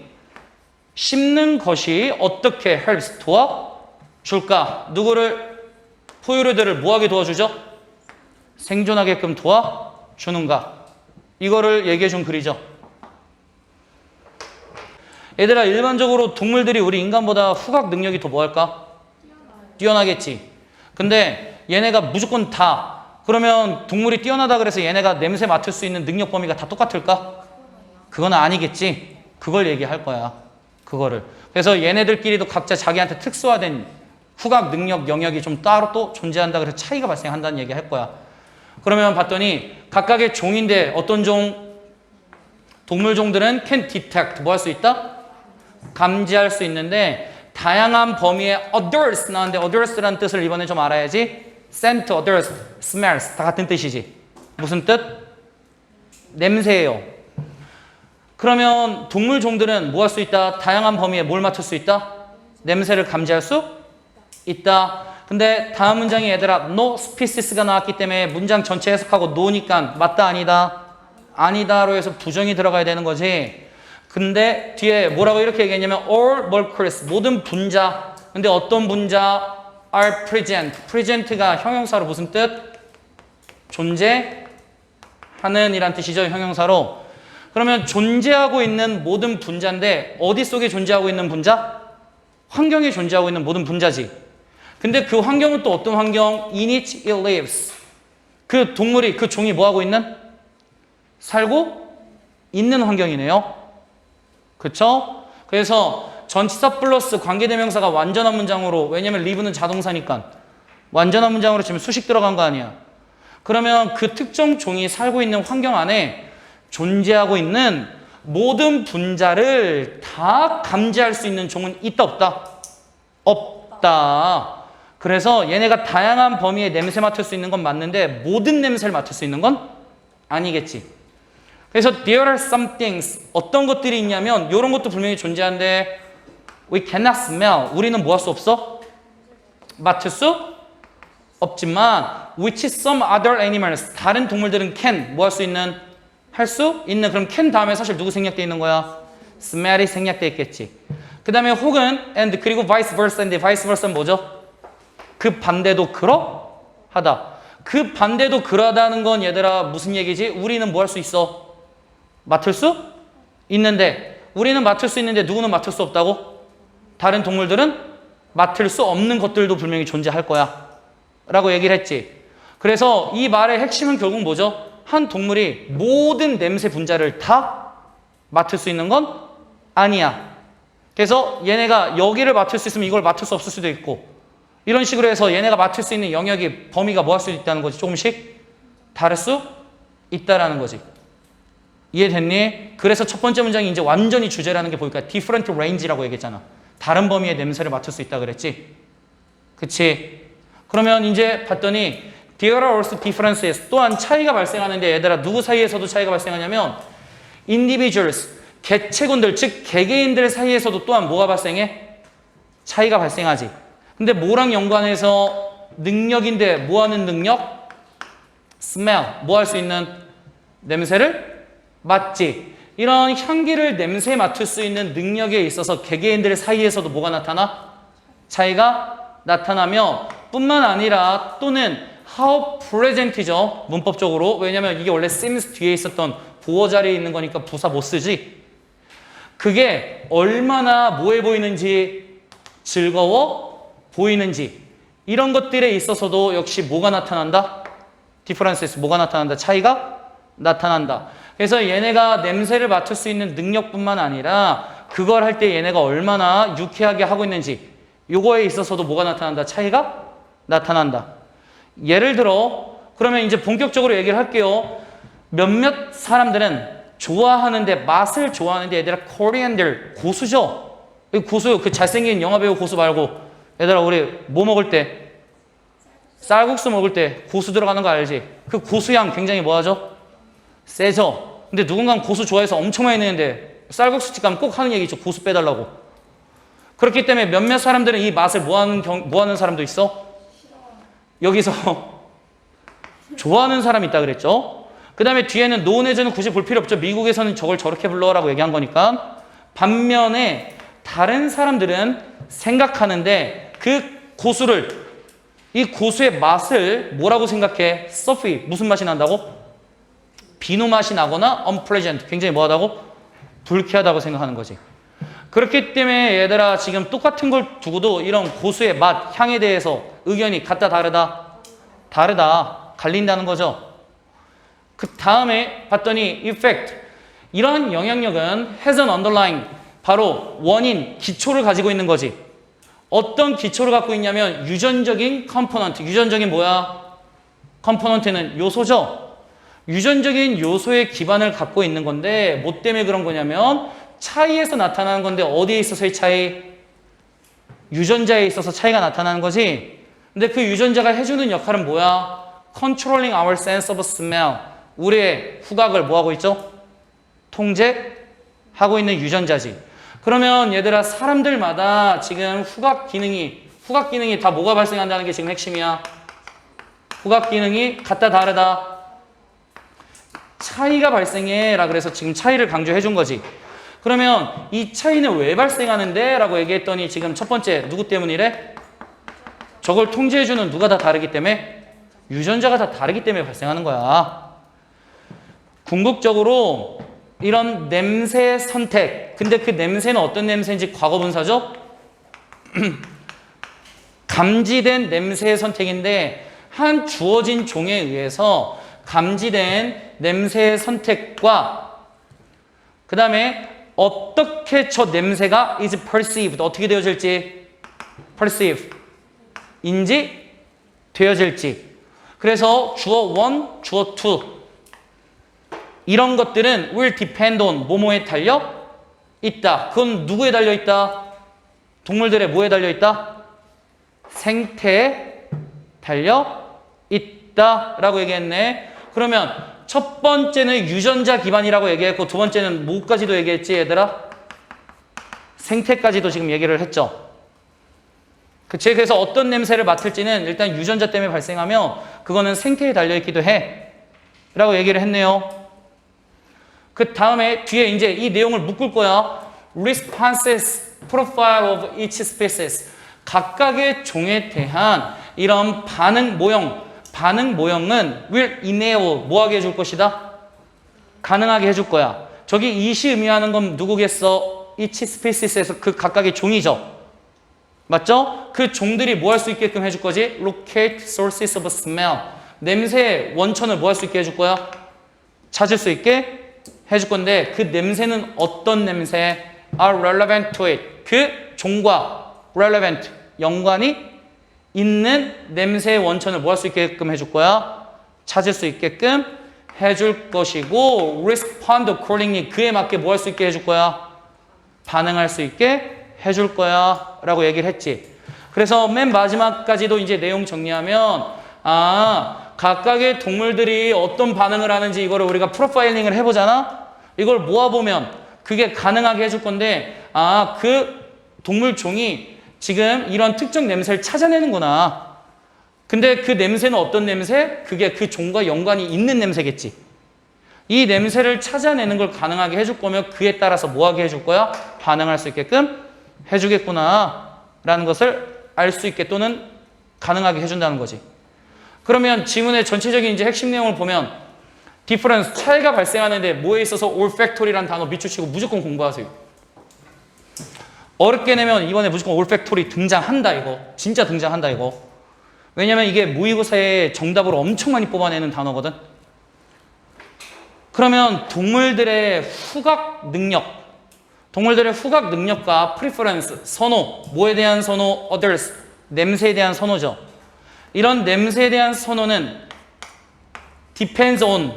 씹는 것이 어떻게 helps 도와줄까? 누구를? 포유류들을 뭐하게 도와주죠? 생존하게끔 도와주는가? 이거를 얘기해 준 글이죠. 얘들아, 일반적으로 동물들이 우리 인간보다 후각 능력이 더 뭐할까? 뛰어나겠지. 근데 얘네가 무조건 다, 그러면 동물이 뛰어나다 그래서 얘네가 냄새 맡을 수 있는 능력 범위가 다 똑같을까? 그건 아니겠지. 그걸 얘기할 거야. 그거를. 그래서 얘네들끼리도 각자 자기한테 특수화된 후각 능력 영역이 좀 따로 또 존재한다 그래서 차이가 발생한다는 얘기 할 거야. 그러면 봤더니 각각의 종인데 어떤 종? 동물종들은 can detect, 뭐 할 수 있다? 감지할 수 있는데 다양한 범위의 others 나왔는데 others라는 뜻을 이번에 좀 알아야지. scent, others, smells 다 같은 뜻이지. 무슨 뜻? 냄새예요. 그러면 동물종들은 뭐 할 수 있다? 다양한 범위에 뭘 맡을 수 있다? 냄새를 감지할 수 있다. 근데 다음 문장이 얘들아 no species가 나왔기 때문에 문장 전체 해석하고 no니까 맞다 아니다? 아니다로 해서 부정이 들어가야 되는 거지. 근데 뒤에 뭐라고 이렇게 얘기했냐면 all molecules, 모든 분자. 근데 어떤 분자? are present. present가 형용사로 무슨 뜻? 존재하는 이란 뜻이죠. 형용사로. 그러면 존재하고 있는 모든 분자인데 어디 속에 존재하고 있는 분자? 환경에 존재하고 있는 모든 분자지. 근데 그 환경은 또 어떤 환경? In which it lives. 그 동물이, 그 종이 뭐하고 있는? 살고 있는 환경이네요. 그쵸? 그래서 전치사 플러스 관계대명사가 완전한 문장으로, 왜냐면 live는 자동사니까 완전한 문장으로 지금 수식 들어간 거 아니야. 그러면 그 특정 종이 살고 있는 환경 안에 존재하고 있는 모든 분자를 다 감지할 수 있는 종은 있다 없다? 없다. 그래서 얘네가 다양한 범위의 냄새 맡을 수 있는 건 맞는데 모든 냄새를 맡을 수 있는 건 아니겠지. 그래서 there are some things, 어떤 것들이 있냐면 이런 것도 분명히 존재하는데 we cannot smell, 우리는 뭐 할 수 없어? 맡을 수 없지만 which some other animals, 다른 동물들은 can, 뭐 할 수 있는? 할 수 있는. 그럼 can 다음에 사실 누구 생략돼 있는 거야? smell이 생략돼 있겠지. 그 다음에 혹은 and 그리고 vice versa인데 vice versa는 뭐죠? 그 반대도 그러하다. 그 반대도 그러하다는 건 얘들아 무슨 얘기지? 우리는 뭐 할 수 있어? 맡을 수 있는데, 우리는 맡을 수 있는데 누구는 맡을 수 없다고? 다른 동물들은 맡을 수 없는 것들도 분명히 존재할 거야 라고 얘기를 했지. 그래서 이 말의 핵심은 결국 뭐죠? 한 동물이 모든 냄새 분자를 다 맡을 수 있는 건 아니야. 그래서 얘네가 여기를 맡을 수 있으면 이걸 맡을 수 없을 수도 있고, 이런 식으로 해서 얘네가 맡을 수 있는 영역이, 범위가 뭐 할 수 있다는 거지? 조금씩 다를 수 있다라는 거지. 이해됐니? 그래서 첫 번째 문장이 이제 완전히 주제라는 게 보니까 different range라고 얘기했잖아. 다른 범위의 냄새를 맡을 수 있다 그랬지? 그치? 그러면 이제 봤더니 there are also differences, 또한 차이가 발생하는데 얘들아 누구 사이에서도 차이가 발생하냐면 individuals, 개체군들, 즉 개개인들 사이에서도 또한 뭐가 발생해? 차이가 발생하지. 근데 뭐랑 연관해서 능력인데 뭐 하는 능력? smell, 뭐 할 수 있는? 냄새를 맡지. 이런 향기를 냄새 맡을 수 있는 능력에 있어서 개개인들 사이에서도 뭐가 나타나? 차이가 나타나며 뿐만 아니라 또는 how present이죠. 문법적으로. 왜냐면 이게 원래 seems 뒤에 있었던 보어 자리에 있는 거니까 부사 못 쓰지. 그게 얼마나 뭐해 보이는지, 즐거워 보이는지, 이런 것들에 있어서도 역시 뭐가 나타난다? differences, 뭐가 나타난다? 차이가 나타난다. 그래서 얘네가 냄새를 맡을 수 있는 능력뿐만 아니라 그걸 할 때 얘네가 얼마나 유쾌하게 하고 있는지, 요거에 있어서도 뭐가 나타난다? 차이가 나타난다. 예를 들어 그러면 이제 본격적으로 얘기를 할게요. 몇몇 사람들은 좋아하는데, 맛을 좋아하는데 얘들아 coriander, 고수죠? 고수, 그 잘생긴 영화배우 고수 말고 얘들아 우리 뭐 먹을 때? 쌀국수 먹을 때 고수 들어가는 거 알지? 그 고수향 굉장히 뭐하죠? 세죠? 근데 누군가는 고수 좋아해서 엄청 많이 내는데 쌀국수집 가면 꼭 하는 얘기 있죠. 고수 빼달라고. 그렇기 때문에 몇몇 사람들은 이 맛을 뭐 하는 사람도 있어? 여기서 좋아하는 사람이 있다 그랬죠. 그 다음에 뒤에는 노은해저는 굳이 볼 필요 없죠. 미국에서는 저걸 저렇게 불러라고 얘기한 거니까. 반면에 다른 사람들은 생각하는데 그 고수를, 이 고수의 맛을 뭐라고 생각해? 서피, 무슨 맛이 난다고? 비누 맛이 나거나 unpleasant, 굉장히 뭐하다고? 불쾌하다고 생각하는 거지. 그렇기 때문에 얘들아 지금 똑같은 걸 두고도 이런 고수의 맛, 향에 대해서 의견이 같다 다르다? 다르다, 갈린다는 거죠. 그 다음에 봤더니 effect, 이러한 영향력은 has an underlying, 바로 원인, 기초를 가지고 있는 거지. 어떤 기초를 갖고 있냐면 유전적인 컴포넌트, 유전적인 뭐야? 컴포넌트는 요소죠. 유전적인 요소의 기반을 갖고 있는 건데 뭐 때문에 그런 거냐면 차이에서 나타나는 건데 어디에 있어서의 차이? 유전자에 있어서 차이가 나타나는 거지. 근데 그 유전자가 해주는 역할은 뭐야? Controlling our sense of smell, 우리의 후각을 뭐하고 있죠? 통제하고 있는 유전자지. 그러면 얘들아 사람들마다 지금 후각 기능이 다 뭐가 발생한다는 게 지금 핵심이야. 후각 기능이 같다 다르다? 차이가 발생해 라 그래서 지금 차이를 강조해 준 거지. 그러면 이 차이는 왜 발생하는데? 라고 얘기했더니 지금 첫 번째 누구 때문이래? 저걸 통제해 주는 누가 다 다르기 때문에? 유전자가 다 다르기 때문에 발생하는 거야. 궁극적으로 이런 냄새 선택. 근데 그 냄새는 어떤 냄새인지 과거분사죠? 감지된 냄새의 선택인데 한 주어진 종에 의해서 감지된 냄새의 선택과 그 다음에 어떻게 저 냄새가 is perceived 어떻게 되어질지 perceive 인지 되어질지 그래서 주어 1, 주어 2 이런 것들은 will depend on 뭐뭐에 달려 있다. 그건 누구에 달려 있다? 동물들의 뭐에 달려 있다? 생태에 달려 있다라고 얘기했네. 그러면 첫 번째는 유전자 기반이라고 얘기했고 두 번째는 뭐까지도 얘기했지 얘들아? 생태까지도 지금 얘기를 했죠. 그치? 그래서 어떤 냄새를 맡을지는 일단 유전자 때문에 발생하며 그거는 생태에 달려있기도 해 라고 얘기를 했네요. 그 다음에 뒤에 이제 이 내용을 묶을 거야. Responses profile of each species 각각의 종에 대한 이런 반응 모형은 will enable 뭐하게 해줄 것이다? 가능하게 해줄 거야. 저기 이시 의미하는 건 누구겠어? each species에서 그 각각의 종이죠. 맞죠? 그 종들이 뭐 할 수 있게끔 해줄 거지? Locate sources of smell. 냄새의 원천을 뭐 할 수 있게 해줄 거야? 찾을 수 있게 해줄 건데 그 냄새는 어떤 냄새? are relevant to it. 그 종과 relevant, 연관이 있는 냄새의 원천을 뭐 할 수 있게끔 해줄 거야? 찾을 수 있게끔 해줄 것이고 respond accordingly. 그에 맞게 뭐 할 수 있게 해줄 거야? 반응할 수 있게 해줄 거야 라고 얘기를 했지. 그래서 맨 마지막까지도 이제 내용 정리하면 각각의 동물들이 어떤 반응을 하는지 이거를 우리가 프로파일링을 해보잖아. 이걸 모아보면 그게 가능하게 해줄 건데 그 동물 종이 지금 이런 특정 냄새를 찾아내는구나. 근데 그 냄새는 어떤 냄새? 그게 그 종과 연관이 있는 냄새겠지. 이 냄새를 찾아내는 걸 가능하게 해줄 거면 그에 따라서 뭐하게 해줄 거야? 반응할 수 있게끔 해주겠구나 라는 것을 알 수 있게 또는 가능하게 해준다는 거지. 그러면 지문의 전체적인 이제 핵심 내용을 보면 difference, 차이가 발생하는데 뭐에 있어서 olfactory라는 단어 밑줄 치고 무조건 공부하세요. 어렵게 내면 이번에 무조건 olfactory 등장한다 이거. 진짜 등장한다 이거. 왜냐면 이게 모의고사에 정답으로 엄청 많이 뽑아내는 단어거든. 그러면 동물들의 후각 능력과 preference, 선호, 뭐에 대한 선호, others, 냄새에 대한 선호죠. 이런 냄새에 대한 선호는 depends on,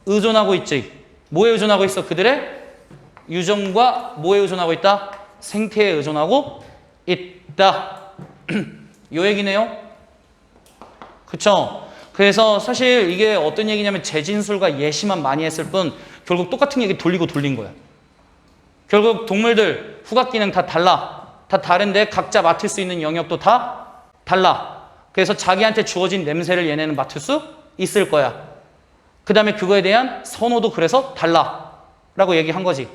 의존하고 있지. 뭐에 의존하고 있어? 그들의 유전과 뭐에 의존하고 있다? 생태에 의존하고 있다. 요 얘기네요. 그쵸? 그래서 사실 이게 어떤 얘기냐면 재진술과 예시만 많이 했을 뿐 결국 똑같은 얘기 돌리고 돌린 거야. 결국 동물들 후각 기능 다 달라. 다 다른데 각자 맡을 수 있는 영역도 다 달라. 그래서 자기한테 주어진 냄새를 얘네는 맡을 수 있을 거야. 그 다음에 그거에 대한 선호도 그래서 달라 라고 얘기한 거지.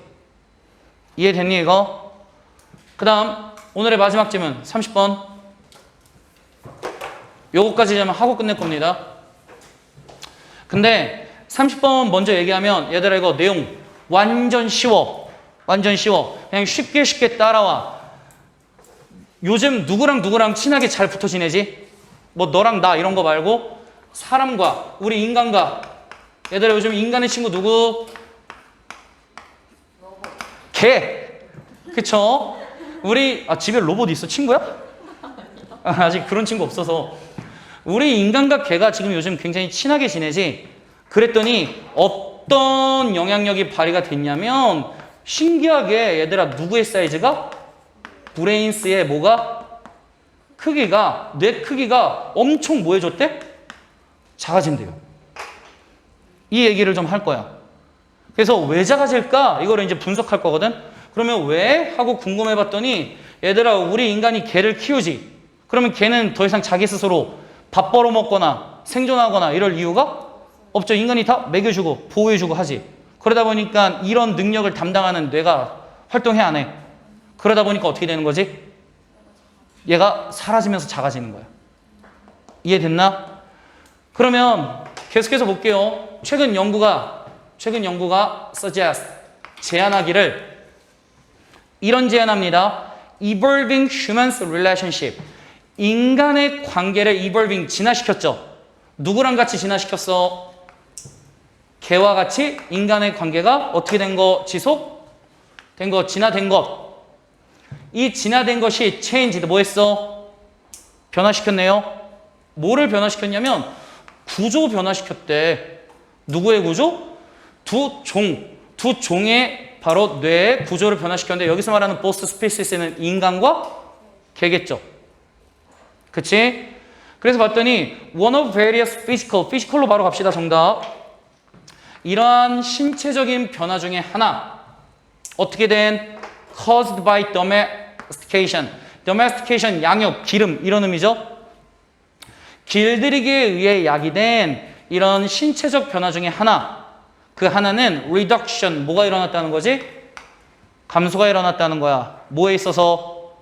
이해됐니 이거? 그 다음 오늘의 마지막 질문 30번. 요거까지 하고 끝낼 겁니다. 근데 30번 먼저 얘기하면 얘들아 이거 내용 완전 쉬워. 완전 쉬워. 그냥 쉽게 따라와. 요즘 누구랑 친하게 잘 붙어 지내지? 뭐 너랑 나 이런 거 말고 사람과 우리 인간과 얘들아 요즘 인간의 친구 누구? 개. 그쵸? 우리 집에 로봇 있어? 친구야? 아직 그런 친구 없어서 우리 인간과 개가 지금 요즘 굉장히 친하게 지내지. 그랬더니 어떤 영향력이 발휘가 됐냐면 신기하게 얘들아 누구의 사이즈가? 브레인스의 뭐가? 크기가 뇌 크기가 엄청 뭐 해줬대? 작아진대요. 이 얘기를 좀 할 거야. 그래서 왜 작아질까? 이거를 이제 분석할 거거든. 그러면 왜? 하고 궁금해 봤더니 얘들아 우리 인간이 개를 키우지. 그러면 개는 더 이상 자기 스스로 밥 벌어 먹거나 생존하거나 이럴 이유가 없죠. 인간이 다 먹여주고 보호해주고 하지. 그러다 보니까 이런 능력을 담당하는 뇌가 활동해 안 해. 그러다 보니까 어떻게 되는 거지? 얘가 사라지면서 작아지는 거야. 이해됐나? 그러면 계속해서 볼게요. 최근 연구가 suggest 제안하기를 이런 제안합니다. Evolving humans relationship. 인간의 관계를 evolving 진화시켰죠. 누구랑 같이 진화시켰어? 개와 같이 인간의 관계가 어떻게 된 거? 지속된 거, 진화된 것. 이 진화된 것이 changed 뭐 했어? 변화시켰네요. 뭐를 변화시켰냐면 구조 변화시켰대. 누구의 구조? 두 종의 바로 뇌의 구조를 변화시켰는데 여기서 말하는 보스 스피시스는 인간과 개겠죠. 그치? 그래서 봤더니 one of various physical로 바로 갑시다. 정답. 이러한 신체적인 변화 중에 하나 어떻게 된 caused by domestication 양육, 기름 이런 의미죠. 길들이기에 의해 야기된 이런 신체적 변화 중에 하나 그 하나는 reduction 뭐가 일어났다는 거지? 감소가 일어났다는 거야. 뭐에 있어서?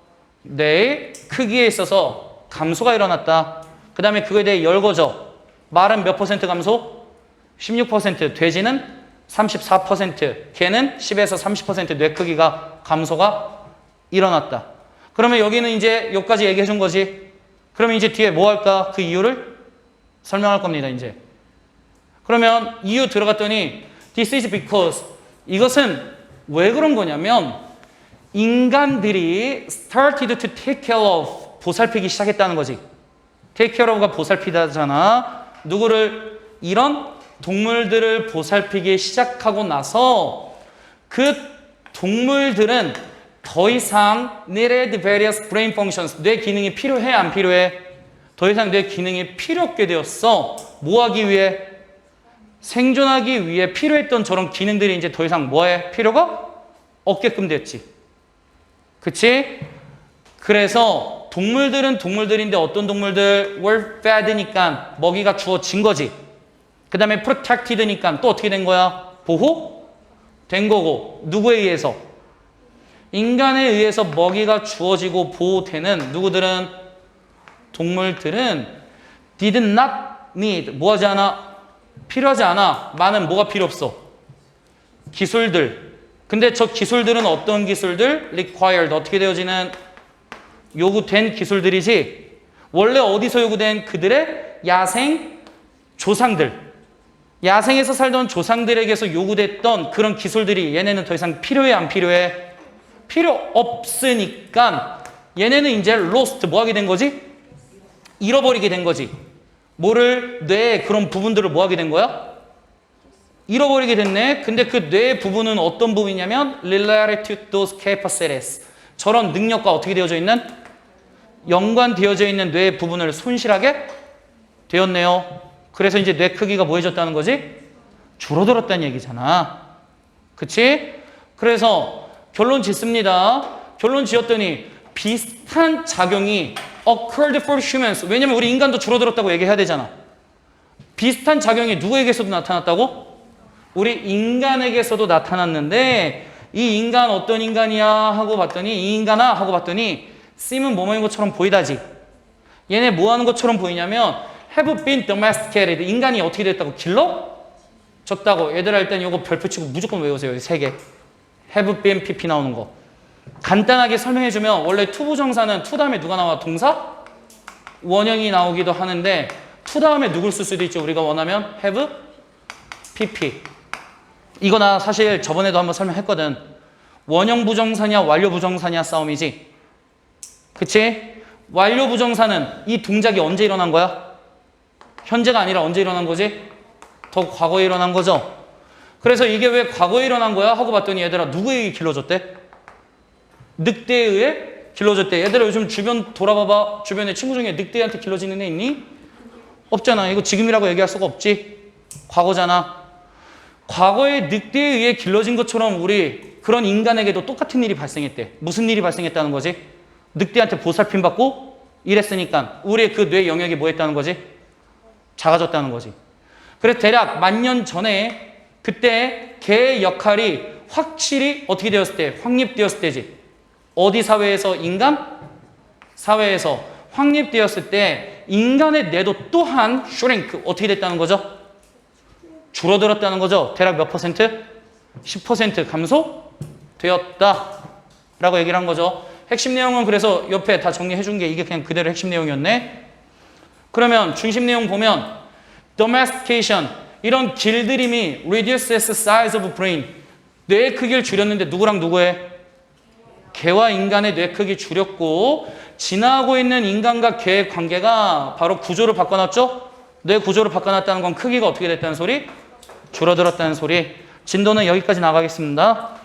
뇌의 크기에 있어서 감소가 일어났다. 그 다음에 그거에 대해 열거죠. 말은 몇 퍼센트 감소? 16%. 돼지는 34%. 개는 10에서 30% 뇌 크기가 감소가 일어났다. 그러면 여기는 이제 여기까지 얘기해 준 거지. 그러면 이제 뒤에 뭐 할까? 그 이유를 설명할 겁니다. 이제. 그러면 이유 들어갔더니 This is because 이것은 왜 그런 거냐면 인간들이 started to take care of 보살피기 시작했다는 거지. take care of가 보살피다잖아. 누구를? 이런 동물들을 보살피기 시작하고 나서 그 동물들은 더 이상 needed various brain functions 뇌 기능이 필요해 안 필요해? 더 이상 뇌 기능이 필요 없게 되었어. 뭐 하기 위해? 생존하기 위해 필요했던 저런 기능들이 이제 더 이상 뭐해? 필요가 없게끔 됐지. 그치? 그래서 동물들은 동물들인데 어떤 동물들? were fed니까 먹이가 주어진 거지. 그 다음에 protected니까 또 어떻게 된 거야? 보호된 거고. 누구에 의해서? 인간에 의해서 먹이가 주어지고 보호되는 누구들은? 동물들은 did not need 뭐 하지 않아? 필요하지 않아. 많은 뭐가 필요 없어? 기술들. 근데 저 기술들은 어떤 기술들? required 어떻게 되어지는? 요구된 기술들이지. 원래 어디서 요구된? 그들의 야생 조상들. 야생에서 살던 조상들에게서 요구됐던 그런 기술들이 얘네는 더 이상 필요해 안 필요해? 필요 없으니까 얘네는 이제 lost 뭐 하게 된 거지? 잃어버리게 된 거지. 뭐를? 뇌의 그런 부분들을 뭐 하게 된 거야? 잃어버리게 됐네. 근데 그 뇌의 부분은 어떤 부분이냐면 related to those capacities 저런 능력과 어떻게 되어져 있는? 연관되어져 있는 뇌의 부분을 손실하게 되었네요. 그래서 이제 뇌 크기가 뭐 해졌다는 거지? 줄어들었다는 얘기잖아. 그치? 그래서 결론 짓습니다. 결론 지었더니 비슷한 작용이 occurred for humans. 왜냐면 우리 인간도 줄어들었다고 얘기해야 되잖아. 비슷한 작용이 누구에게서도 나타났다고? 우리 인간에게서도 나타났는데 이 인간 어떤 인간이야 하고 봤더니 이 인간아 하고 봤더니 seem은 뭐뭐인 것처럼 보이다지. 얘네 뭐 하는 것처럼 보이냐면 have been domesticated. 인간이 어떻게 됐다고? 길러졌다고. 얘들아 일단 이거 별표 치고 무조건 외우세요. 세 개. have been pp 나오는 거. 간단하게 설명해주면 원래 투부정사는 to 다음에 누가 나와? 동사? 원형이 나오기도 하는데 to 다음에 누굴 쓸 수도 있죠. 우리가 원하면 have pp. 이거 나 사실 저번에도 한번 설명했거든. 원형 부정사냐 완료 부정사냐 싸움이지. 그치? 완료 부정사는 이 동작이 언제 일어난 거야? 현재가 아니라 언제 일어난 거지? 더 과거에 일어난 거죠. 그래서 이게 왜 과거에 일어난 거야? 하고 봤더니 얘들아 누구에 의해 길러졌대? 늑대에 의해 길러졌대. 얘들아 요즘 주변 돌아봐봐. 주변에 친구 중에 늑대한테 길러지는 애 있니? 없잖아. 이거 지금이라고 얘기할 수가 없지. 과거잖아. 과거에 늑대에 의해 길러진 것처럼 우리 그런 인간에게도 똑같은 일이 발생했대. 무슨 일이 발생했다는 거지? 늑대한테 보살핌 받고 이랬으니까 우리의 그 뇌 영역이 뭐 했다는 거지? 작아졌다는 거지. 그래서 대략 10,000년 전에 그때 개의 역할이 확실히 어떻게 되었을 때? 확립되었을 때지. 어디 사회에서? 인간 사회에서 확립되었을 때 인간의 뇌도 또한 shrink 어떻게 됐다는 거죠? 줄어들었다는 거죠. 대략 몇 퍼센트? 10% 감소되었다 라고 얘기를 한 거죠. 핵심 내용은 그래서 옆에 다 정리해 준 게 이게 그냥 그대로 핵심 내용이었네. 그러면 중심 내용 보면 domestication 이런 길들임이 reduces size of brain 뇌의 크기를 줄였는데 누구랑 누구의? 개와 인간의 뇌 크기 줄였고 지나고 있는 인간과 개의 관계가 바로 구조를 바꿔놨죠? 뇌 구조를 바꿔놨다는 건 크기가 어떻게 됐다는 소리? 줄어들었다는 소리. 진도는 여기까지 나가겠습니다.